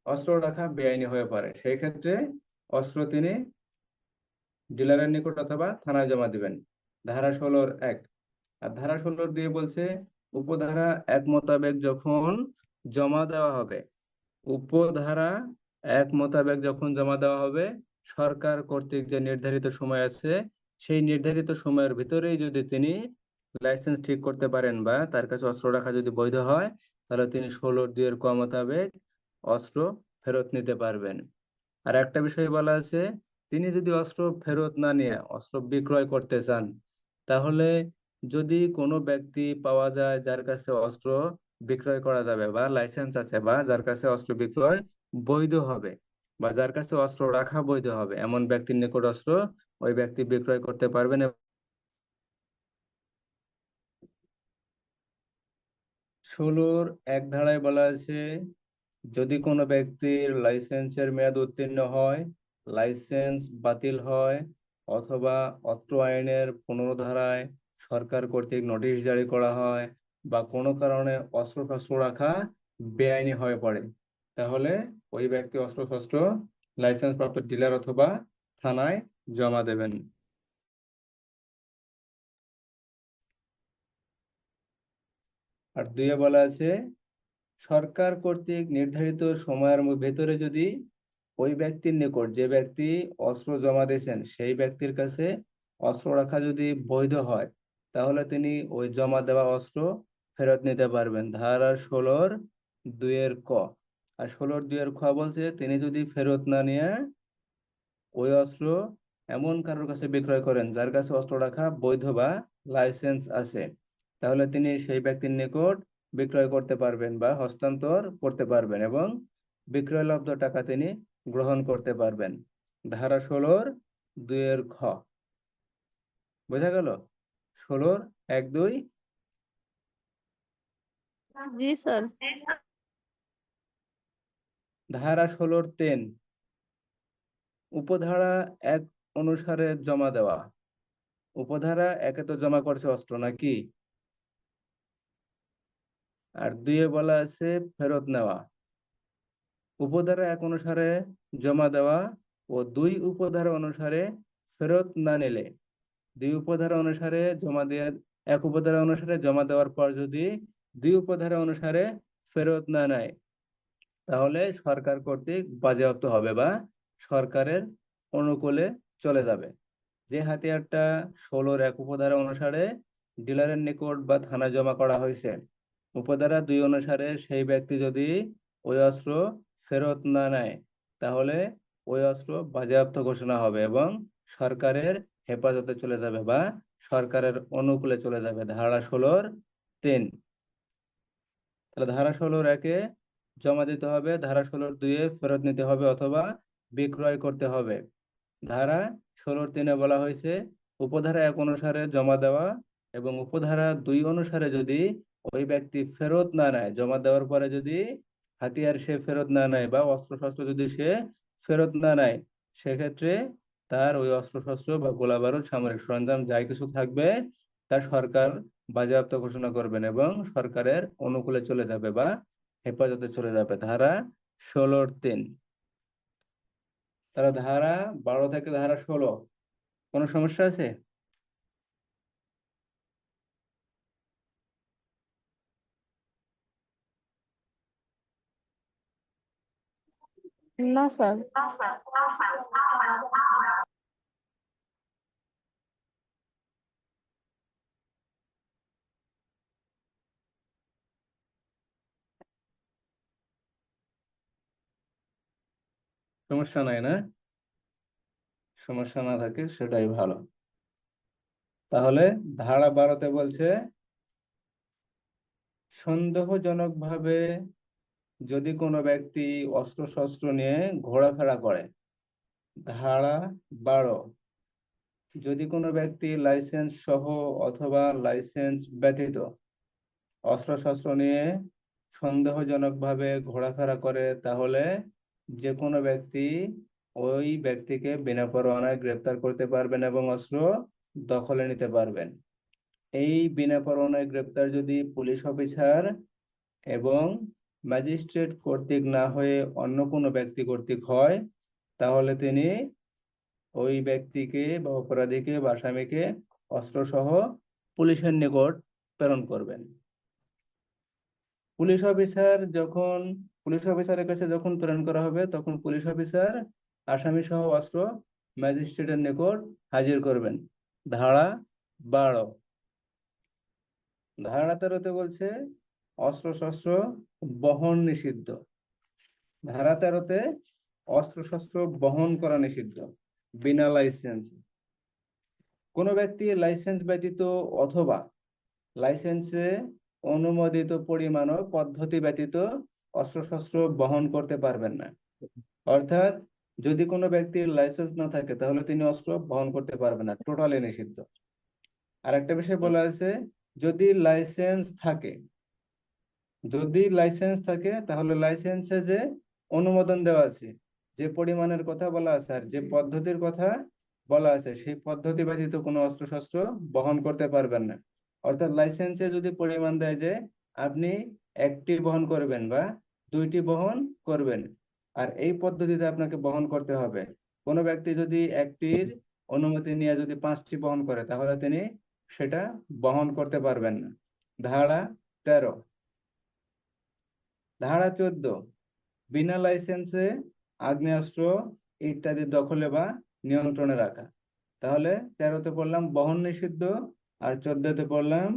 অস্ত্র রাখা বেআইনি হয়ে পড়ে, সেই ক্ষেত্রে অস্ত্র তিনি ডিলারের নিকট অথবা থানায় জমা দিবেন। ধারা 16-1। আর ধারা 16-2 বলছে, উপধারা 1 মোতাবেক যখন জমা দেওয়া হবে, উপধারা 1 মোতাবেক যখন জমা দেওয়া হবে, সরকার কর্তৃক যে নির্ধারিত সময় আছে, সেই নির্ধারিত সময়ের ভিতরেই যদি তিনি লাইসেন্স ঠিক করতে পারেন বা তার কাছে অস্ত্র রাখা যদি বৈধ হয়, তাহলে তিনি 16-2 ক মোতাবেক অস্ত্র ফেরত নিতে পারবেন। আর একটা বিষয় বলা আছে, তিনি যদি অস্ত্র ফেরত না নিয়ে অস্ত্র বিক্রয় করতে চান, তাহলে যদি কোনো ব্যক্তি পাওয়া যায় যার কাছে অস্ত্র বিক্রয় করা যাবে বা লাইসেন্স আছে বা যার কাছে অস্ত্র বিক্রয় বৈধ হবে বা যার কাছে অস্ত্র রাখা বৈধ হবে, এমন ব্যক্তির নিকট অস্ত্র ওই ব্যক্তি বিক্রয় করতে পারবেন। 16-1 ধারায় বলা আছে, যদি কোনো ব্যক্তির লাইসেন্সের মেয়াদ উত্তীর্ণ হয়, লাইসেন্স বাতিল হয়, অথবা অত্র আইনের 15 ধারায় সরকার কর্তৃক নোটিশ জারি করা হয়, বা কোনো কারণে অস্ত্র রাখা বেআইনি হয়ে পড়ে, তাহলে ওই ব্যক্তি অস্ত্র লাইসেন্স প্রাপ্ত ডিলার অথবা থানায় জমা দেবেন। আর 2 বলা আছে, সরকার কর্তৃক নির্ধারিত সময়ের ভেতরে যদি ওই ব্যক্তির নিকট, যে ব্যক্তি অস্ত্র জমা দিয়েছেন, সেই ব্যক্তির কাছে অস্ত্র রাখা যদি বৈধ হয়, তাহলে তিনি ওই জমা দেওয়া অস্ত্র ফেরত নিতে পারবেন। ধারা 16-2 ক। আর 16-2 খ বলছে, তিনি যদি ফেরত না নিয়ে ওই অস্ত্র এমন কারোর কাছে বিক্রয় করেন যার কাছে অস্ত্র রাখা বৈধ বা লাইসেন্স আছে, তাহলে তিনি সেই ব্যক্তির নিকট বিক্রয় করতে পারবেন বা হস্তান্তর করতে পারবেন এবং বিক্রয়লব্ধ টাকা তিনি গ্রহণ করতে পারবেন। ধারা 16-2 খ। বোঝা গেল? 16-1-2। জি স্যার। ধারা 16-3, উপধারা 1 অনুসারে জমা দেওয়া। উপধারা 1-এ তো জমা করছে অস্ত্র নাকি? আর 2-এ বলা আছে ফেরত নেওয়া। উপধারা 1 অনুসারে জমা দেওয়া ও 2 উপধারা অনুসারে ফেরত না নিলে, 2 উপধারা অনুসারে জমা দিয়ে 1 উপধারা অনুসারে জমা দেওয়ার পর যদি 2 উপধারা অনুসারে ফেরত না নেয়, তাহলে সরকার কর্তৃক বাজেয়াপ্ত হবে বা সরকারের অনুকূলে চলে যাবে। যে হাতিয়ারটা 16-1 উপধারা অনুসারে ডিলারের নিকট বা থানায় জমা করা হয়েছে, উপধারা 2 অনুসারে সেই ব্যক্তি যদি ওই অস্ত্র ফেরত না নেয়, তাহলে ওই অস্ত্র বাজেয়াপ্ত ঘোষণা হবে এবং সরকারের হেফাজতে চলে যাবে বা সরকারের অনুকূলে চলে যাবে। ধারা 16-3। তাহলে ধারা 16-1-এ জমা দিতে হবে, ধারা 16-2-এ ফেরত নিতে হবে অথবা বিক্রয় করতে হবে। ধারা 16-3-এ বলা হয়েছে, উপধারা 1 অনুসারে জমা দেওয়া এবং উপধারা 2 অনুসারে যদি ওই ব্যক্তি ফেরত না নেয়, জমা দেওয়ার পরে যদি হাতিয়ার সে ফেরত না নেয় বা অস্ত্রশস্ত্র যদি সে ফেরত না নেয়, সেক্ষেত্রে তার ওই অস্ত্রশস্ত্র বা গোলাবারুদ সামরিক সরঞ্জাম যাই কিছু থাকবে তা সরকার বাজেয়াপ্ত ঘোষণা করবেন এবং সরকারের অনুকূলে চলে যাবে বা হেফাজতে চলে যাবে। ধারা 16-3। তারা ধারা 12 থেকে ধারা 16 কোনো সমস্যা আছে? না স্যার। সমস্যা নাই না? সমস্যা না থাকে সেটাই ভালো। তাহলে ধারা 12-তে বলছে সন্দেহজনকভাবে যদি কোনো ব্যক্তি অস্ত্রশস্ত্র নিয়ে ঘোরাফেরা করে। ধারা 12, যদি কোনো ব্যক্তি লাইসেন্স সহ অথবা লাইসেন্স ব্যতীত অস্ত্রশস্ত্র নিয়ে সন্দেহজনকভাবে ঘোরাফেরা করে, তাহলে যে কোনো ব্যক্তি ওই ব্যক্তিকে বিনা পরোয়ানায় গ্রেপ্তার করতে পারবেন এবং অস্ত্র দখলে নিতে পারবেন। এই বিনা পরোয়ানায় গ্রেপ্তার যদি পুলিশ অফিসার এবং ম্যাজিস্ট্রেট কর্তৃক না হয়ে অন্য কোনো ব্যক্তি কর্তৃক হয়, তাহলে তিনি ওই ব্যক্তিকে বা অপরাধীকে বা আসামিকে অস্ত্রসহ পুলিশের নিকট প্রেরণ করবেন। পুলিশ অফিসারের কাছে যখন প্রেরণ করা হবে, তখন পুলিশ অফিসার আসামি সহ অস্ত্র ম্যাজিস্ট্রেটের নিকট হাজির করবেন। ধারা 12। ধারা 13-তে বলছে অস্ত্রশস্ত্র বহন নিষিদ্ধ। ধারা 13-তে অস্ত্রশস্ত্র বহন করা নিষিদ্ধ বিনা লাইসেন্স। কোনো ব্যক্তি লাইসেন্স ব্যতীত অথবা লাইসেন্সে অনুমোদিত পরিমাণ ও পদ্ধতি ব্যতীত অস্ত্রশস্ত্র বহন করতে পারবেন না। অর্থাৎ যদি কোনো ব্যক্তির লাইসেন্স না থাকে তাহলে তিনি অস্ত্র বহন করতে পারবেন না, টোটালি নিষিদ্ধ। আর একটা বিষয় বলা আছে, যদি লাইসেন্স থাকে, তাহলে লাইসেন্সে যে অনুমোদন দেওয়া আছে, যে পরিমাণের কথা বলা আছে আর যে পদ্ধতির কথা বলা আছে, সেই পদ্ধতি ব্যতীত কোনো অস্ত্রশস্ত্র বহন করতে পারবেন না। অর্থাৎ লাইসেন্সে যদি পরিমাণ দেয় যে আপনি একটি বহন করবেন বা দুইটি বহন করবেন, আর এই পদ্ধতিতে আপনাকে বহন করতে হবে। কোনো ব্যক্তি যদি একটির অনুমতি নিয়ে যদি 5টি বহন করে, তাহলে তিনি সেটা বহন করতে পারবেন না। ধারা 13। ধারা 14, বিনা লাইসেন্সে আগ্নেয়াস্ত্র ইত্যাদি দখলে বা নিয়ন্ত্রণে রাখা। তাহলে 13-তে পড়লাম বহন নিষিদ্ধ, আর 14-তে পড়লাম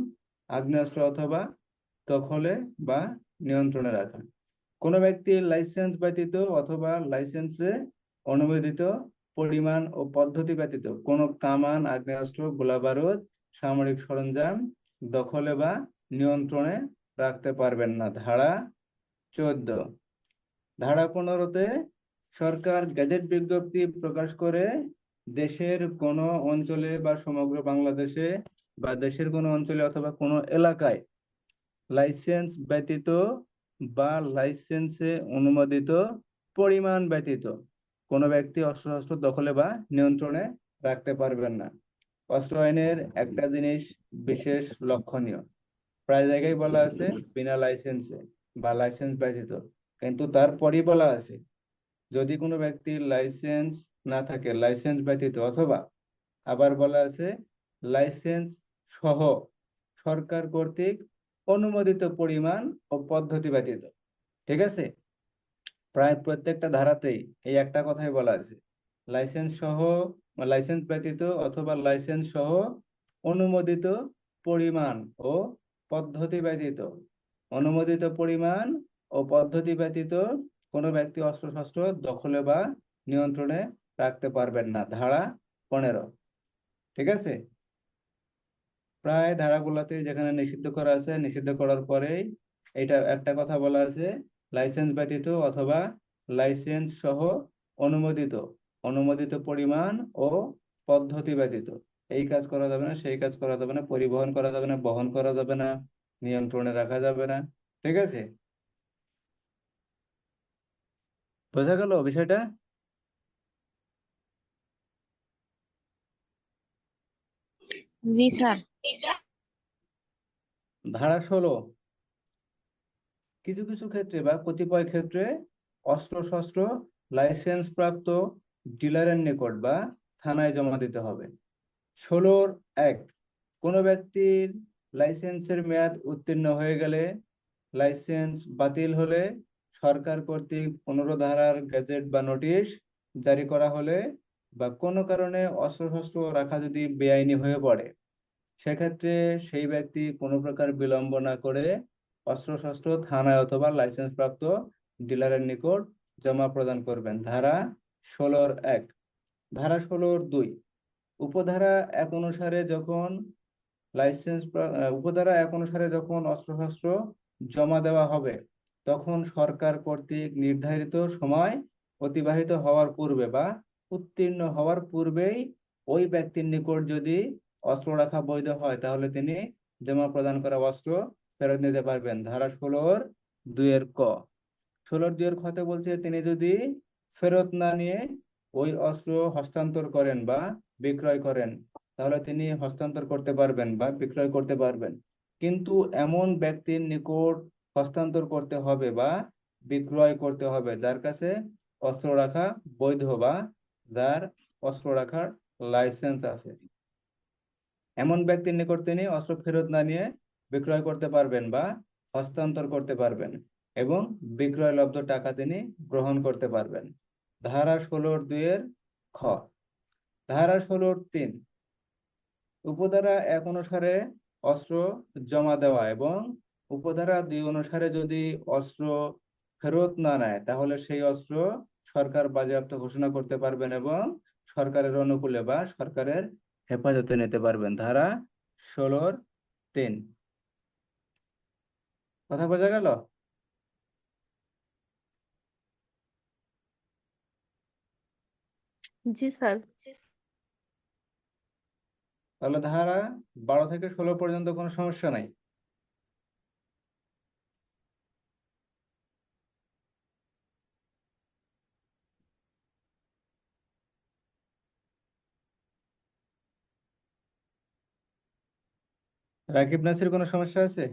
আগ্নেয়াস্ত্র অথবা দখলে বা নিয়ন্ত্রণে রাখা। কোনো ব্যক্তি লাইসেন্স ব্যতীত অথবা লাইসেন্সে অনুমোদিত পরিমাণ ও পদ্ধতি ব্যতীত কোনো কামান, আগ্নেয়াস্ত্র, গোলাবারুদ, সামরিক সরঞ্জাম দখলে বা নিয়ন্ত্রণে রাখতে পারবেন না। ধারা 14। ধারা 15-তে সরকার গেজেট বিজ্ঞপ্তি প্রকাশ করে দেশের কোনো অঞ্চলে বা সমগ্র বাংলাদেশে বা দেশের কোনো অঞ্চলে অথবা কোনো এলাকায় লাইসেন্স ব্যতীত বা লাইসেন্সে অনুমোদিত পরিমাণ ব্যতীত কোনো ব্যক্তি অস্ত্রশস্ত্র দখলে বা নিয়ন্ত্রণে রাখতে পারবেন না। অস্ত্র আইনের একটা জিনিস বিশেষ লক্ষণীয়, প্রায় জায়গায় বলা আছে বিনা লাইসেন্সে বা লাইসেন্স ব্যতীত, কিন্তু তারপরই বলা আছে যদি কোনো ব্যক্তির লাইসেন্স না থাকে, লাইসেন্স ব্যতীত, অথবা আবার বলা আছে লাইসেন্স সহ সরকার কর্তৃক অনুমোদিত পরিমাণ ও পদ্ধতি ব্যতীত। ঠিক আছে, প্রায় প্রত্যেকটা ধারাতেই এই একটা কথাই বলা আছে, লাইসেন্স সহ বা লাইসেন্স ব্যতীত অথবা লাইসেন্স সহ অনুমোদিত পরিমাণ ও পদ্ধতি ব্যতীত। অনুমোদিত পরিমাণ ও পদ্ধতি ব্যতীত কোনো ব্যক্তি অস্ত্রশস্ত্র দখলে বা নিয়ন্ত্রণে রাখতে পারবেন না। ধারা 15। ঠিক আছে, প্রায় ধারাগুলোতে যেখানে নিষিদ্ধ করা আছে, নিষিদ্ধ করার পরেই এটা একটা কথা বলা আছে, লাইসেন্স ব্যতীত অথবা লাইসেন্স সহ অনুমোদিত অনুমোদিত পরিমাণ ও পদ্ধতি ব্যতীত এই কাজ করা যাবে না, সেই কাজ করা যাবে না, পরিবহন করা যাবে না, বহন করা যাবে না, নিয়ন্ত্রণে রাখা যাবে না। ঠিক আছে, বোঝা গেল বিষয়টা? জি স্যার। ধারা 16, কিছু কিছু ক্ষেত্রে বা কতিপয় ক্ষেত্রে অস্ত্র-শস্ত্র লাইসেন্স প্রাপ্ত ডিলারের নিকট বা থানায় জমা দিতে হবে। 16(1), কোনো ব্যক্তির লাইসেন্সের মেয়াদ উত্তীর্ণ হয়ে গেলে, লাইসেন্স বাতিল হলে, সরকার কর্তৃক 15 ধারার গেজেট বা নোটিশ জারি করা হলে, বা কোনো কারণে অস্ত্রশস্ত্র রাখা যদি বেআইনি হয়ে পড়ে, সেক্ষেত্রে সেই ব্যক্তি কোনো প্রকার বিলম্ব না করে অস্ত্রশস্ত্র থানায় অথবা লাইসেন্স প্রাপ্ত ডিলারের নিকট জমা প্রদান করবেন। ধারা 16(1)। ধারা 16(2), উপধারা 1 অনুসারে যখন উপধারা 1 অনুসারে যখন অস্ত্রশস্ত্র জমা দেওয়া হবে, তখন সরকার কর্তৃক নির্ধারিত সময় অতিবাহিত হওয়ার পূর্বে বা উত্তীর্ণ হওয়ার পূর্বেই ওই ব্যক্তির নিকট যদি অস্ত্র রাখা বৈধ হয়, তাহলে তিনি জমা প্রদান করা অস্ত্র ফেরত নিতে পারবেন। ধারা 16(2)(ক)। 16(2)(খ) তে বলছে, তিনি যদি ফেরত না নিয়ে ওই অস্ত্র হস্তান্তর করেন বা বিক্রয় করেন, তাহলে তিনি হস্তান্তর করতে পারবেন বা বিক্রয় করতে পারবেন। কিন্তু এমন ব্যক্তির নিকট হস্তান্তর করতে হবে বা বিক্রয় করতে হবে যার কাছে অস্ত্র রাখা বৈধ বা যার অস্ত্র রাখার লাইসেন্স আছে। এমন ব্যক্তির নিকট তিনি অস্ত্র ফেরত না নিয়ে বিক্রয় করতে পারবেন বা হস্তান্তর করতে পারবেন এবং বিক্রয়লব্ধ টাকা তিনি গ্রহণ করতে পারবেন। ধারা 16(2)(খ)। ধারা 16(3), উপধারা 1 অনুসারে অস্ত্র জমা দেওয়া এবং উপধারা 2 অনুসারে যদি অস্ত্র ফেরত না নেয়, তাহলে সেই অস্ত্র সরকার বাজেয়াপ্ত ঘোষণা করতে পারবেন এবং সরকারের অনুকূলে বা সরকারের হেফাজতে নিতে পারবেন। ধারা 16(3)। কথা বোঝা গেল? জি স্যার। তাহলে ধারা 12 থেকে 16 পর্যন্ত কোনো সমস্যা নাই। রাকিব নাসির কোনো সমস্যা আছে?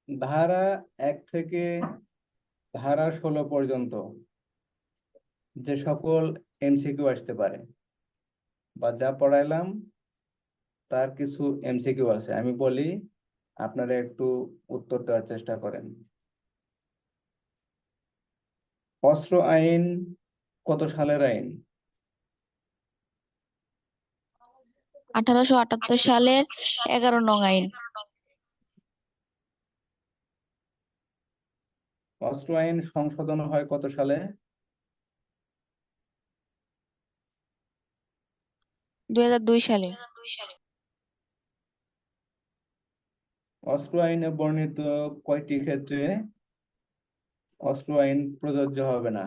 ধারা 1 থেকে ধারা 16 পর্যন্ত যে সকল এমসিকিউ আসতে পারে বা যা পড়াইলাম তার কিছু এমসিকিউ আছে, আমি বলি, আপনারা একটু উত্তর দেওয়ার চেষ্টা করেন। অস্ত্র আইন কত সালের আইন? 1878 সালের 11 নং আইন। অস্ত্র আইন সংশোধন হয় কত সালে? 2002 সালে। অস্ত্র আইনে বর্ণিত কয়টি ক্ষেত্রে অস্ত্র আইন প্রযোজ্য হবে না?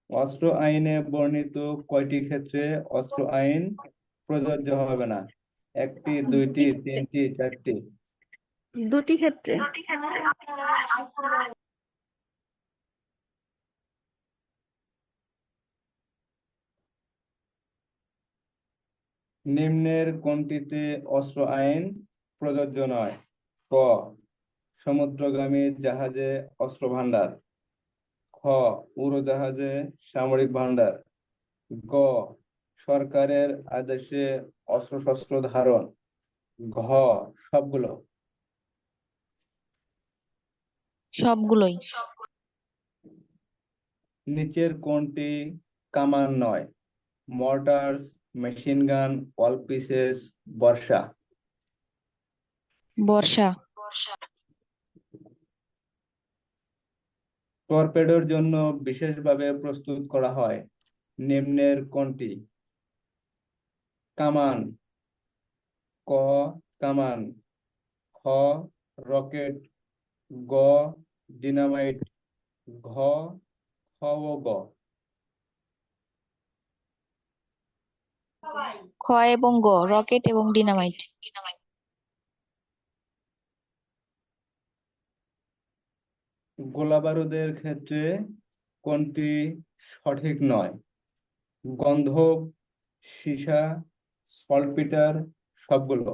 অস্ত্র আইনে বর্ণিত কয়টি ক্ষেত্রে অস্ত্র আইন প্রযোজ্য হবে না? 1টি, 2টি, 3টি, 4টি? 2টি ক্ষেত্রে। নিম্নের কোনটিতে অস্ত্র আইন প্রযোজ্য নয়? ক, সমুদ্রগামী জাহাজে অস্ত্র ভান্ডার। খ, উড়োজাহাজে সামরিক ভান্ডার। গ, সরকারের আদেশে অস্ত্রশস্ত্র ধারণ। ঘ সবগুলো। সবগুলোই। নিচের কোনটি কামান নয়? Mortars, machine gun, all pieces, বর্ষা। বর্ষা। টর্পেডোর জন্য বিশেষভাবে প্রস্তুত করা হয় নিম্নের কোনটি? কামান, ক কামান, খ রকেট, গ ডিনামাইট, ঘ খ ও গ। খ এবং গ, রকেট এবং ডিনামাইট। গোলাবারুদের ক্ষেত্রে কোনটি সঠিক নয়? গন্ধক, সীসা, সল্টপিটার, সবগুলো।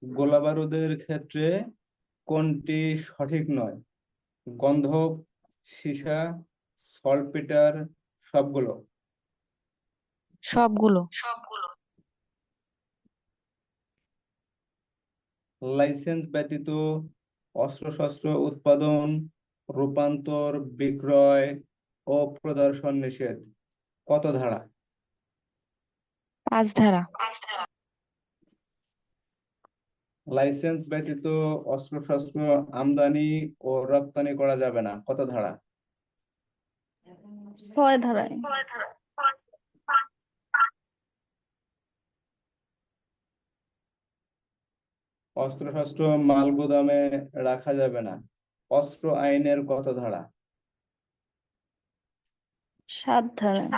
গোলাবারুদের ক্ষেত্রে কোনটি সঠিক নয়? গন্ধক, সীসা, সল্টপিটার, সবগুলো। সবগুলো। লাইসেন্স ব্যতীত অস্ত্রশস্ত্র উৎপাদন, রূপান্তর, বিক্রয় ও প্রদর্শন নিষেধ। কত ধারা? 5 ধারা। লাইসেন্স ব্যতীত অস্ত্রশস্ত্র আমদানি ও রপ্তানি করা যাবে না। কত ধারা? 6 ধারায়। অস্ত্রশস্ত্র মাল গুদামে রাখা যাবে না। অস্ত্র আইনের কত ধারা? 7 ধারায়।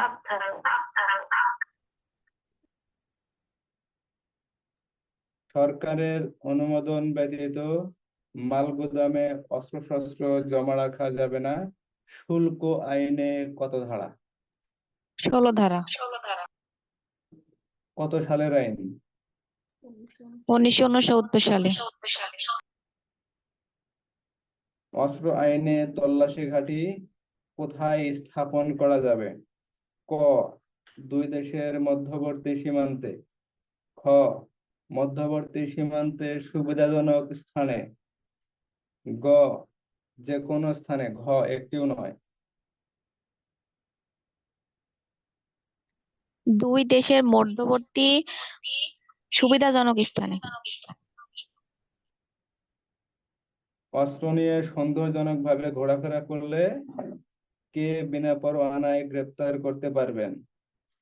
সরকারের অনুমোদন ব্যতীত মাল গুদামে অস্ত্রশস্ত্র জমা রাখা যাবে না। শুল্ক আইনে কত ধারা? 16 ধারা। কত সালের আইন? 1969 সালে। অস্ত্র আইনে তল্লাশি ঘাঁটি কোথায় স্থাপন করা যাবে? ক দুই দেশের মধ্যবর্তী সীমান্তে, খ মধ্যবর্তী সীমান্তে সুবিধাজনক স্থানে, গ যে কোনো স্থানে, ঘ একটিও নয়। দুই দেশের মধ্যবর্তী সুবিধাজনক স্থানে। অস্ত্র নিয়ে সন্দেহজনকভাবে ঘোরাফেরা করলে কে বিনা পরোয়ানায় গ্রেপ্তার করতে পারবেন?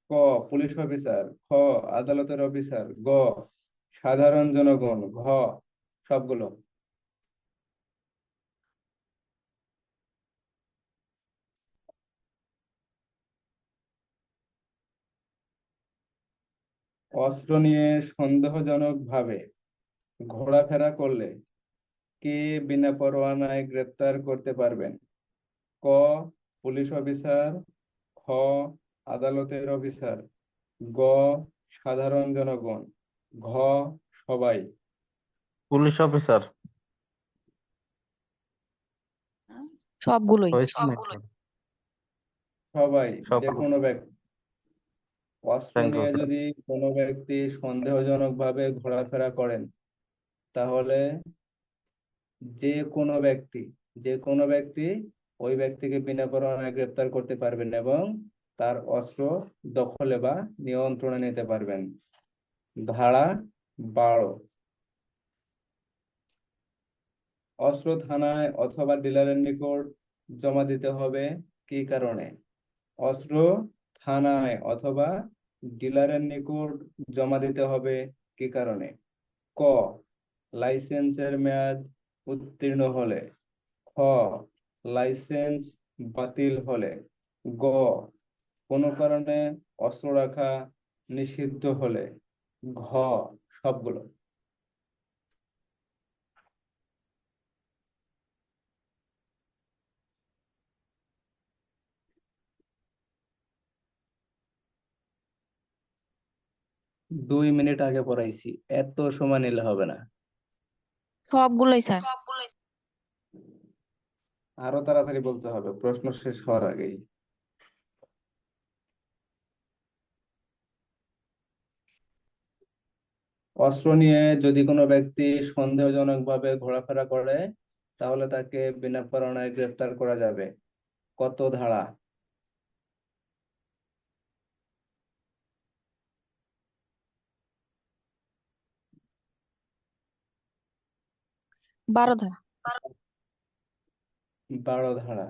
ক পুলিশ অফিসার, খ আদালতের অফিসার, গ সাধারণ জনগণ, ঘ সবগুলো। অস্ত্র নিয়ে সন্দেহজনকভাবে ঘোরাফেরা করলে কে বিনা পরোয়ানায় গ্রেপ্তার করতে পারবেন? ক পুলিশ অফিসার, খ আদালতের অফিসার, গ সাধারণ জনগণ, ঘ সবাই। Police officer. সবগুলোই। হয়েছে নাকি? সবাই, যে সবগুলো। কোনো ব্যক্তি। অস্ত্র থ্যাংক ইউ নিয়ে স্যার। যদি কোনো ব্যক্তি সন্দেহজনকভাবে ঘোরাফেরা করেন, তাহলে যে কোনো ব্যক্তি ওই ব্যক্তিকে বিনা পরোয়ানায় গ্রেপ্তার করতে পারবেন এবং তার অস্ত্র দখলে বা নিয়ন্ত্রণে নিতে পারবেন। ধারা 12, অস্ত্র থানায় অথবা ডিলারের নিকট জমা দিতে হবে কি কারণে? অস্ত্র থানায় অথবা ডিলারের নিকট জমা দিতে হবে কি কারণে? ক লাইসেন্সের মেয়াদ উত্তীর্ণ হলে, খ লাইসেন্স বাতিল হলে, গ কোনো কারণে অস্ত্র রাখা নিষিদ্ধ হলে, ঘ সবগুলো। 2 মিনিট আগে পড়াইছি, এত সময় নিলে হবে না। সবগুলোই স্যার। আরো তাড়াতাড়ি বলতে হবে, প্রশ্ন শেষ হওয়ার আগেই। অস্ত্র নিয়ে যদি কোনো ব্যক্তি সন্দেহজনকভাবে ঘোরাফেরা করে, তাহলে তাকে বিনা পরোয়ানায় গ্রেফতার করা যাবে। কত ধারা? 12 ধারা। 12 ধারা।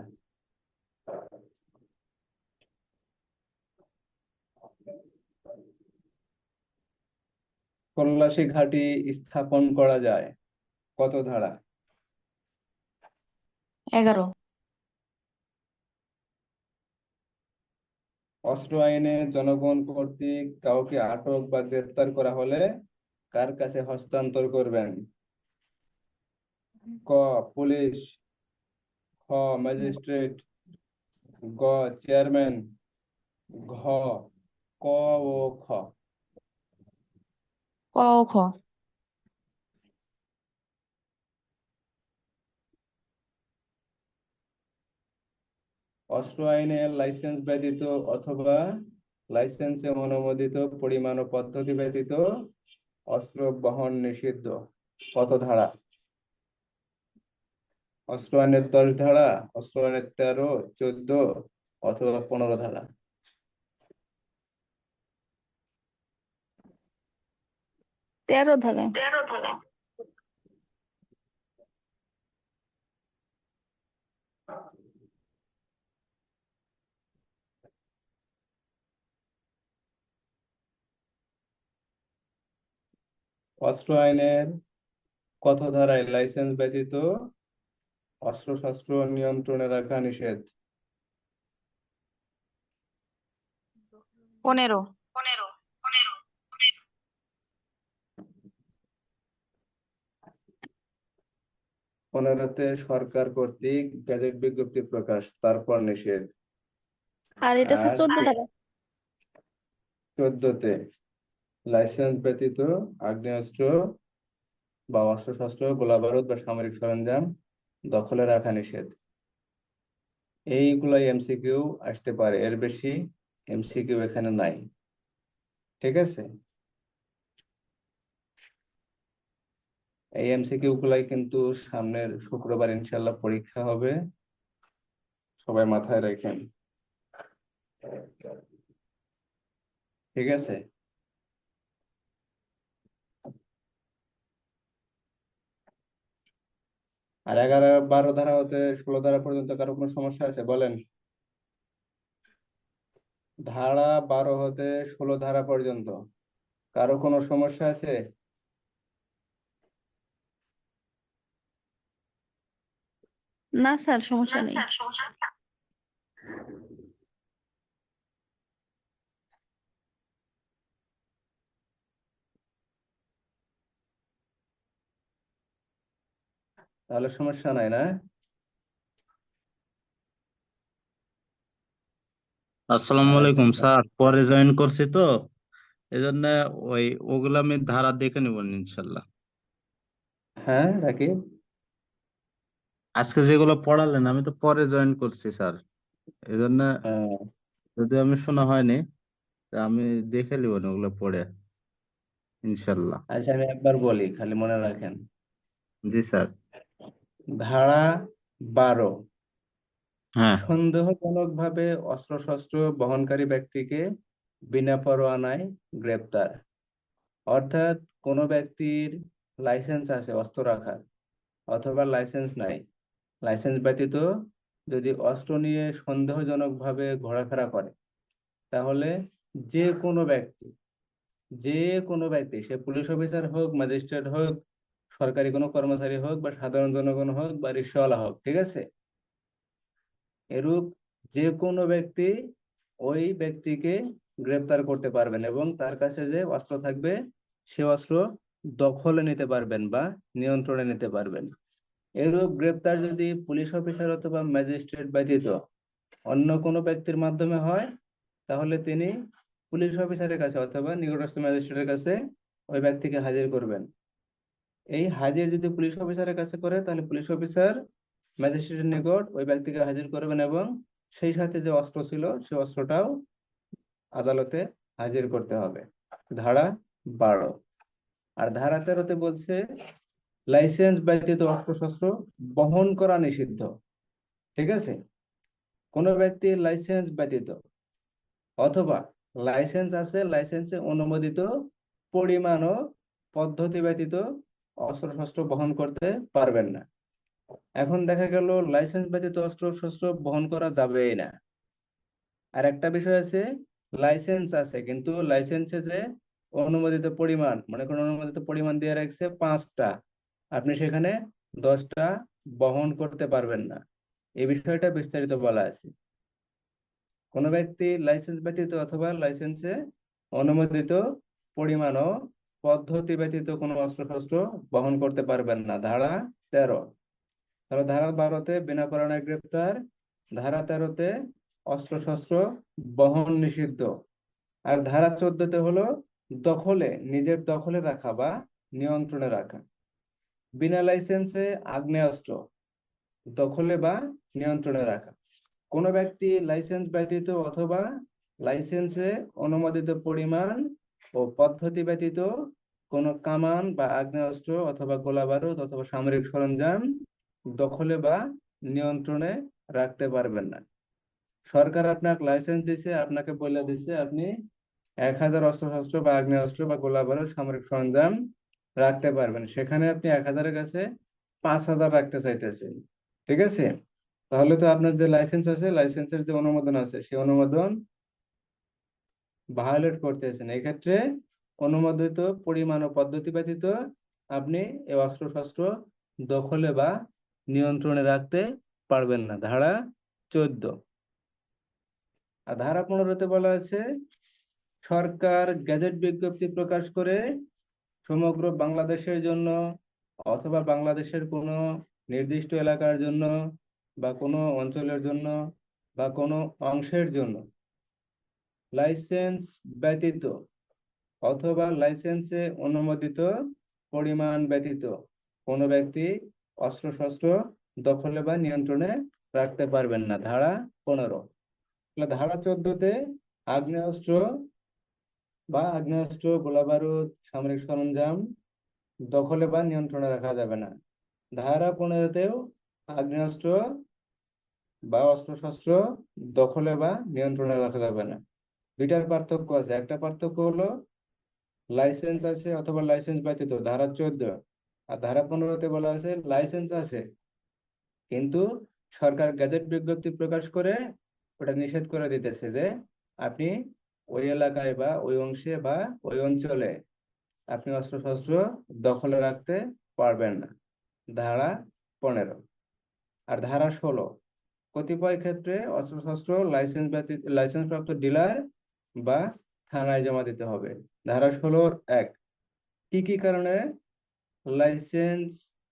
তল্লাশি ঘাঁটি স্থাপন করা যায়। কত ধারা? 11। অস্ত্র আইনে জনগণ কর্তৃক কাউকে আটক বা গ্রেফতার করা হলে কার কাছে হস্তান্তর করবেন? ক পুলিশ, খ ম্যাজিস্ট্রেট, গ চেয়ারম্যান, ঘ ক ও খ। ক ও খ। অস্ত্র আইনে লাইসেন্স ব্যতীত অথবা লাইসেন্সে অনুমোদিত পরিমাণ ও পদ্ধতি ব্যতীত অস্ত্র বহন নিষিদ্ধ। কত ধারা? অস্ত্র আইনের 10 ধারা, অস্ত্র আইনের 13, 14 অথবা 15 ধারা। 13 ধারা। অস্ত্র আইনের কত ধারায় লাইসেন্স ব্যতীত অস্ত্রশস্ত্র নিয়ন্ত্রণে রাখা নিষেধ? 15। 15তে সরকার কর্তৃক গেজেট বিজ্ঞপ্তি প্রকাশ, তারপর নিষেধ। আর এটা আর 14 ধারা। 14তে লাইসেন্স ব্যতীত আগ্নেয়াস্ত্র বা অস্ত্রশস্ত্র, গোলাবারুদ বা সামরিক সরঞ্জাম দখলে রাখা নিষেধ। এইগুলাই এমসিকিউ আসতে পারে, এর বেশি এমসিকিউ এখানে নাই। ঠিক আছে, এই এমসিকিউ গুলাই কিন্তু সামনের শুক্রবার ইনশাল্লাহ পরীক্ষা হবে, সবাই মাথায় রাখেন। ঠিক আছে, আর 11, 12 ধারা হতে 16 ধারা পর্যন্ত কারো কোনো সমস্যা আছে বলেন? ধারা 12 হতে 16 ধারা পর্যন্ত কারো কোনো সমস্যা আছে? না স্যার, সমস্যা নেই। তাহলে সমস্যা নাই না? আসসালামু আচ্ছা, আলাইকুম স্যার, পরে জয়েন করছি তো এই জন্য ওগুলা আমি ধারা দেখে নিব ইনশাল্লাহ। হ্যাঁ রাকিব। আজকে যেগুলো পড়ালেন আমি তো পরে জয়েন করছি স্যার, এই জন্য আহ, যদি আমি শোনা হয়নি তা আমি দেখে নিব না ওগুলো পড়ে ইনশাল্লাহ। আচ্ছা আমি একবার বলি, খালি মনে রাখেন। জি স্যার। ধারা 12, হ্যাঁ। সন্দেহজনকভাবে অস্ত্রশস্ত্র বহনকারী ব্যক্তিকে বিনা পরোয়ানায় গ্রেপ্তার। অর্থাৎ কোনো ব্যক্তির লাইসেন্স আছে অস্ত্র রাখার, অথবা লাইসেন্স নাই, লাইসেন্স ব্যতীত যদি অস্ত্র নিয়ে সন্দেহজনকভাবে ঘোরাফেরা করে, তাহলে যে কোনো ব্যক্তি, যে কোনো ব্যক্তি, সে পুলিশ অফিসার হোক, ম্যাজিস্ট্রেট হোক, সরকারি কোনো কর্মচারী হোক, বা সাধারণ জনগণ হোক, বা রিকশাওয়ালা হোক, ঠিক আছে, এরূপ যে কোনো ব্যক্তি ওই ব্যক্তিকে গ্রেপ্তার করতে পারবেন এবং তার কাছে যে অস্ত্র থাকবে সে অস্ত্র দখলে নিতে পারবেন বা নিয়ন্ত্রণে নিতে পারবেন। এরূপ গ্রেপ্তার যদি পুলিশ অফিসার অথবা ম্যাজিস্ট্রেট ব্যতীত অন্য কোনো ব্যক্তির মাধ্যমে হয়, তাহলে তিনি পুলিশ অফিসারের কাছে অথবা নিকটস্থ ম্যাজিস্ট্রেটের কাছে ওই ব্যক্তিকে হাজির করবেন। এই হাজির যদি পুলিশ অফিসারের কাছে করে, তাহলে পুলিশ অফিসার ম্যাজিস্ট্রেটের নিকট ওই ব্যক্তিকে হাজির করবেন এবং সেই সাথে যে অস্ত্র ছিল সেই অস্ত্রটাও আদালতে হাজির করতে হবে। ধারা 12। আর ধারা 13-তে বলছে লাইসেন্স ব্যতীত অস্ত্রশস্ত্র বহন করা নিষিদ্ধ। ঠিক আছে, কোনো ব্যক্তির লাইসেন্স ব্যতীত অথবা লাইসেন্স আছে, লাইসেন্সে অনুমোদিত পরিমাণ ও পদ্ধতি ব্যতীত অস্ত্রশস্ত্র বহন করতে পারবেন না। এখন দেখা গেল লাইসেন্স ব্যতীত অস্ত্রশস্ত্র বহন করা যাবেই না। আর একটা বিষয় আছে, লাইসেন্স আছে কিন্তু লাইসেন্সে যে অনুমোদিত পরিমাণ, মনে করুন অনুমোদিত পরিমাণ দিয়ে রাখছে 5টা, আপনি সেখানে 10টা বহন করতে পারবেন না। এই বিষয়টা বিস্তারিত বলা আছে। কোনো ব্যক্তি লাইসেন্স ব্যতীত অথবা লাইসেন্সে অনুমোদিত পরিমাণ ও পদ্ধতি ব্যতীত কোনো অস্ত্রশস্ত্র বহন করতে পারবেন না। ধারা 13। তাহলে ধারা 12-তে বিনা পরোয়ানায় গ্রেপ্তার, ধারা 13-তে অস্ত্রশস্ত্র বহন নিষিদ্ধ, আর ধারা 14-তে হলো দখলে, নিজের দখলে রাখা বা নিয়ন্ত্রণে রাখা। বিনা লাইসেন্সে আগ্নেয়াস্ত্র দখলে বা নিয়ন্ত্রণে রাখা। কোনো ব্যক্তি লাইসেন্স ব্যতীত অথবা লাইসেন্সে অনুমোদিত পরিমাণ ও পদ্ধতি ব্যতীত কোনো কামান বা আগ্নেয়াস্ত্র অথবা গোলাবারুদ অথবা সামরিক সরঞ্জাম দখলে বা নিয়ন্ত্রণে রাখতে পারবেন না। সরকার আপনাকে লাইসেন্স দিছে, আপনাকে বলে দিছে আপনি 1000 অস্ত্রশস্ত্র বা আগ্নেয়াস্ত্র বা গোলাবারুদ সামরিক সরঞ্জাম রাখতে পারবেন, সেখানে আপনি 1000-এর কাছে 5000 রাখতে চাইতেছেন। ঠিক আছে, তাহলে তো আপনার যে লাইসেন্স আছে, লাইসেন্সের যে অনুমোদন আছে, সেই অনুমোদন ভায়োলেট করতেছেন। এক্ষেত্রে অনুমোদিত পরিমাণ ও পদ্ধতি ব্যতীত আপনি এই অস্ত্রশস্ত্র দখলে বা নিয়ন্ত্রণে রাখতে পারবেন না। ধারা 14। আর ধারা 15-তে বলা আছে সরকার গেজেট বিজ্ঞপ্তি প্রকাশ করে সমগ্র বাংলাদেশের জন্য অথবা বাংলাদেশের কোনো নির্দিষ্ট এলাকার জন্য বা কোনো অঞ্চলের জন্য বা কোনো অংশের জন্য লাইসেন্স ব্যতীত অথবা লাইসেন্সে অনুমোদিত পরিমাণ ব্যতীত কোনো ব্যক্তি অস্ত্রশস্ত্র দখলে বা নিয়ন্ত্রণে রাখতে পারবেন না। ধারা 15। ধারা 14-তে আগ্নেয়াস্ত্র বা আগ্নেয়াস্ত্র গোলাবারুদ সামরিক সরঞ্জাম দখলে বা নিয়ন্ত্রণে রাখা যাবে না। ধারা 15-তেও আগ্নেয়াস্ত্র বা অস্ত্রশস্ত্র দখলে বা নিয়ন্ত্রণে রাখা যাবে না। দুইটার পার্থক্য আছে। একটা পার্থক্য হলো লাইসেন্স আছে অথবা লাইসেন্স ব্যতীত, ধারা 14। আর ধারা 15-তে বলা আছে লাইসেন্স আছে কিন্তু সরকার গেজেট বিজ্ঞপ্তি প্রকাশ করে ওটা নিষেধ করে দিতেছে যে আপনি ওই এলাকায় বা ওই অংশে বা ওই অঞ্চলে আপনি অস্ত্রশস্ত্র দখলে রাখতে পারবেন না। ধারা 15। আর ধারা 16, কতিপয় ক্ষেত্রে অস্ত্রশস্ত্র লাইসেন্স ব্যতীত লাইসেন্স প্রাপ্ত ডিলার বা থানায় জমা দিতে হবে। ধারা 16-1, কি কি কারণে লাইসেন্স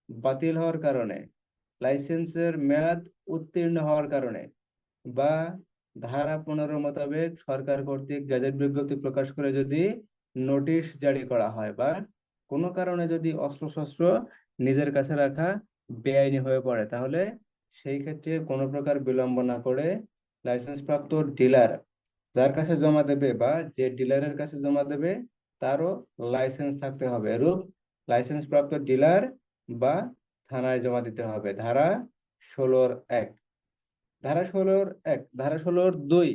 বাতিল হওয়ার কারণে, লাইসেন্সের মেয়াদ উত্তীর্ণ হওয়ার কারণে বা ধারা 15 মোতাবেক সরকার কর্তৃক গেজেট বিজ্ঞপ্তি প্রকাশ করে যদি নোটিশ জারি করা হয় বা কোনো কারণে যদি অস্ত্রশস্ত্র নিজের কাছে রাখা বেআইনি হয়ে পড়ে, তাহলে সেই ক্ষেত্রে কোনো প্রকার বিলম্ব না করে লাইসেন্স প্রাপ্ত ডিলার যার কাছে জমা দেবে বা যে ডিলারের কাছে জমা দেবে তারও লাইসেন্স থাকতে হবে। এরূপ লাইসেন্স প্রাপ্ত ডিলার বা থানায় জমা দিতে হবে। ধারা 16-1। ধারা 16-1, ধারা 16-2,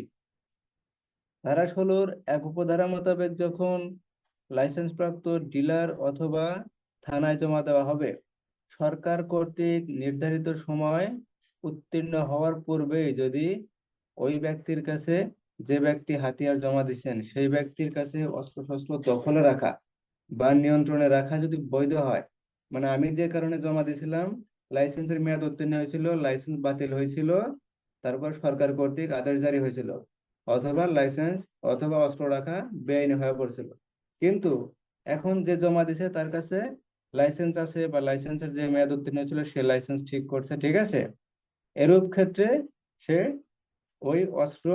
ধারা 16-1 উপধারা মোতাবেক যখন লাইসেন্স প্রাপ্ত ডিলার অথবা থানায় জমা দেওয়া হবে, সরকার কর্তৃক নির্ধারিত সময় উত্তীর্ণ হওয়ার পূর্বেই যদি ওই ব্যক্তির কাছে, যে ব্যক্তি হাতিয়ার জমা দিচ্ছেন সেই ব্যক্তির কাছে অস্ত্রশস্ত্র দখলে রাখা বা নিয়ন্ত্রণে রাখা যদি বৈধ হয়, মানে আমি যে কারণে জমা দিয়েছিলাম, লাইসেন্সের মেয়াদ উত্তীর্ণ হয়েছিল, লাইসেন্স বাতিল হয়েছিল, তারপর সরকার কর্তৃক আদেশ জারি হয়েছিল, অথবা লাইসেন্স অথবা অস্ত্র রাখা বেআইনি হয়ে পড়ছিল, কিন্তু এখন যে জমা দিছে তার কাছে লাইসেন্স আছে বা লাইসেন্সের যে মেয়াদ উত্তীর্ণ হয়েছিল সে লাইসেন্স ঠিক করছে, ঠিক আছে, এরূপ ক্ষেত্রে সে ওই অস্ত্র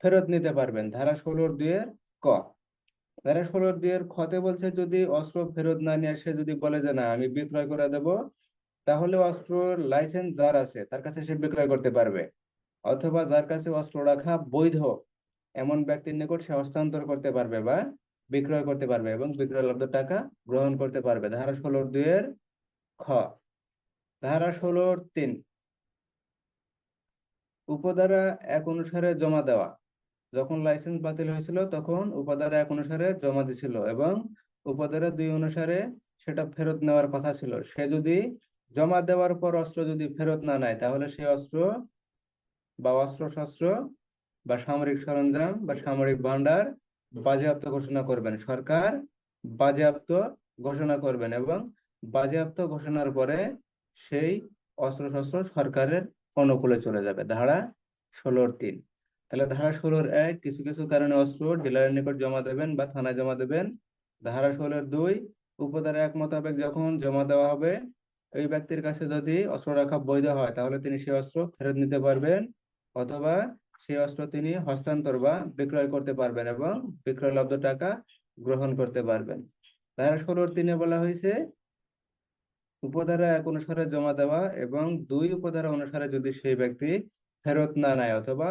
ফেরত নিতে পারবেন। ধারা 16-2 ক। ধারা 16-2 খতে বলছে যদি অস্ত্র ফেরত না নিয়ে আসে, যদি বলে যে না আমি বিক্রয় করে দেব, তাহলে অস্ত্রের লাইসেন্স যার আছে তার কাছে সে বিক্রয় করতে পারবে, অথবা যার কাছে অস্ত্র রাখা বৈধ এমন ব্যক্তির নিকট সে হস্তান্তর করতে পারবে বা বিক্রয় করতে পারবে এবং বিক্রয়লব্ধ টাকা গ্রহণ করতে পারবে। ধারা 16(2) খ। ধারা 16(3) উপধারা 1 অনুসারে জমা দেওয়া। যখন লাইসেন্স বাতিল হয়েছিল তখন উপধারা 1 অনুসারে জমা দিছিল এবং উপধারা 2 অনুসারে সেটা ফেরত নেওয়ার কথা ছিল। সে যদি জমা দেওয়ার পর অস্ত্র যদি ফেরত না নেয় তাহলে সেই অস্ত্র বা অস্ত্রশস্ত্র বা সামরিক সরঞ্জাম বা সামরিক ভান্ডার বাজেয়াপ্ত ঘোষণা করবেন সরকার, বাজেয়াপ্ত ঘোষণা করবেন এবং বাজেয়াপ্ত ঘোষণার পরে সেই অস্ত্রশস্ত্র সরকারের অনুকূলে চলে যাবে। ধারা 16(3). তাহলে ধারা 16(1) কিছু কিছু কারণে অস্ত্র ডিলারের নিকট জমা দেবেন বা থানায় জমা দেবেন। ধারা 16(2) উপধারা 1 মোতাবেক যখন জমা দেওয়া হবে ওই ব্যক্তির কাছে যদি অস্ত্র রাখা বৈধ হয় তাহলে তিনি সেই অস্ত্র ফেরত নিতে পারবেন, অথবা সেই অস্ত্র তিনি হস্তান্তর বা বিক্রয় করতে পারবেন এবং বিক্রয়লব্ধ টাকা গ্রহণ করতে পারবেন। ধারা 16(3) বলা হয়েছে উপধারা 1 অনুসারে জমা দেওয়া এবং 2 উপধারা অনুসারে যদি সেই ব্যক্তি ফেরত না নেয় অথবা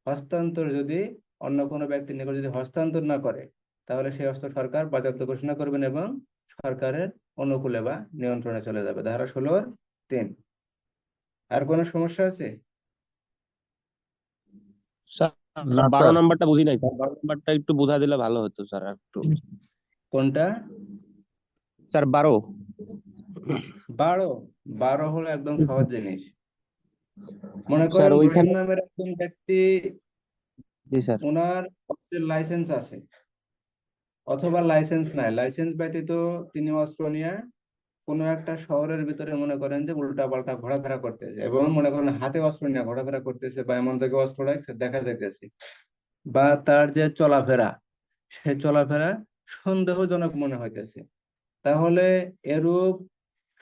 হস্তান্তর যদি অন্য কোনো ব্যক্তির নিকট যদি হস্তান্তর না করে তাহলে সেই অস্ত্র সরকার বাজেয়াপ্ত ঘোষণা করবেন এবং সরকারের অনুকূলে বা নিয়ন্ত্রণে চলে যাবে। ধারা 16(3). আর কোনো সমস্যা আছে? স্যার না 12 স্যার। নাম্বারটা বুঝি নাই স্যার, 12 নাম্বারটা একটু বোঝা দিলে ভালো হতো স্যার একটু। কোনটা? স্যার 12। 12 হলো একদম সহজ জিনিস। মনে স্যার করেন রহিম ওইখানে, নামের একজন ব্যক্তি, জি স্যার। ওনার অস্ত্রের লাইসেন্স আছে অথবা লাইসেন্স নাই, লাইসেন্স ব্যতীত তিনি অস্ত্র নিয়ে কোনো একটা শহরের ভিতরে মনে করেন যে উল্টা পাল্টা ঘোরাফেরা করতেছে এবং মনে করেন হাতে অস্ত্র নিয়ে ঘোরাফেরা করতেছে বা এমন থেকে অস্ত্র রাখছে দেখা যাইতেছে, বা তার যে চলাফেরা সে চলাফেরা সন্দেহজনক মনে হইতেছে, তাহলে এরূপ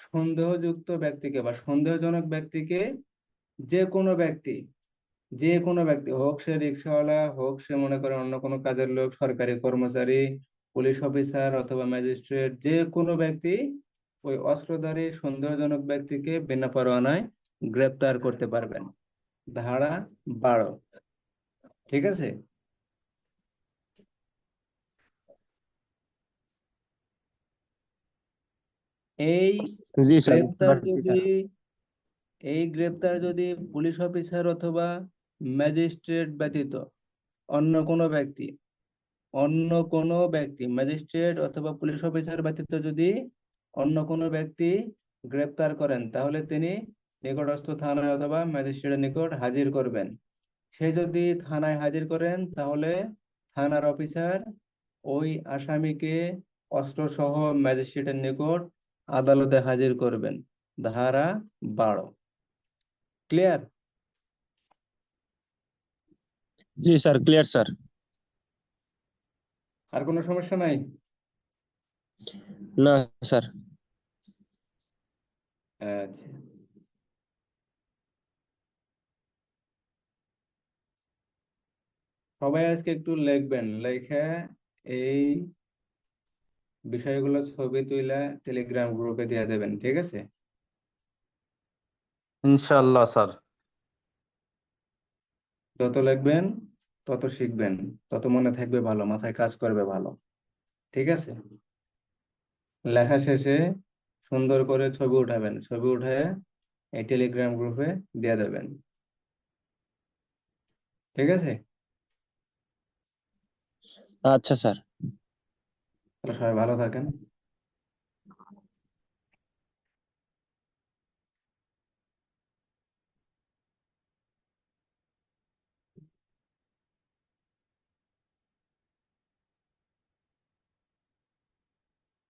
সন্দেহযুক্ত ব্যক্তিকে বা সন্দেহজনক ব্যক্তিকে যে কোনো ব্যক্তি, যে কোনো ব্যক্তি হোক সে রিক্সাওয়ালা হোক সে মনে করেন অন্য কোনো কাজের লোক, সরকারি কর্মচারী, পুলিশ অফিসার অথবা ম্যাজিস্ট্রেট, যে কোনো ব্যক্তি ওই অস্ত্রধারী সন্দেহজনক ব্যক্তিকে বিনা পরোয়ানায় গ্রেপ্তার করতে পারবেন। ধারা 12। ঠিক আছে? এই জি স্যার, বুঝতে গ্রেপ্তার পারছি যদি স্যার। এই গ্রেপ্তার যদি পুলিশ অফিসার অথবা ম্যাজিস্ট্রেট ব্যতীত অন্য কোনো ব্যক্তি, ম্যাজিস্ট্রেট অথবা পুলিশ অফিসার ব্যতীত যদি অন্য কোনো ব্যক্তি গ্রেপ্তার করেন তাহলে তিনি নিকটস্থ থানায় অথবা ম্যাজিস্ট্রেটের নিকট হাজির করবেন। সে যদি থানায় হাজির করেন তাহলে থানার অফিসার ওই আসামিকে অস্ত্র সহ ম্যাজিস্ট্রেটের নিকট আদালতে হাজির করবেন। ধারা 12। ক্লিয়ার? জি স্যার, ক্লিয়ার স্যার। আর কোনো সমস্যা নাই? না স্যার। আচ্ছা, সবাই আজকে একটু লিখবেন, লেখে এই বিষয়গুলো ছবি তুলে টেলিগ্রাম গ্রুপে দিয়ে দেবেন। ঠিক আছে? ইনশাআল্লাহ স্যার। যত লিখবেন তত শিখবেন, তত মনে থাকবে ভালো, মাথায় কাজ করবে ভালো। ঠিক আছে? লেখা শেষে সুন্দর করে ছবি উঠাবেন, ছবি উঠে এই টেলিগ্রাম গ্রুপে দিয়ে দেবেন। ঠিক আছে? আচ্ছা স্যার। তাহলে সবাই ভালো থাকেন।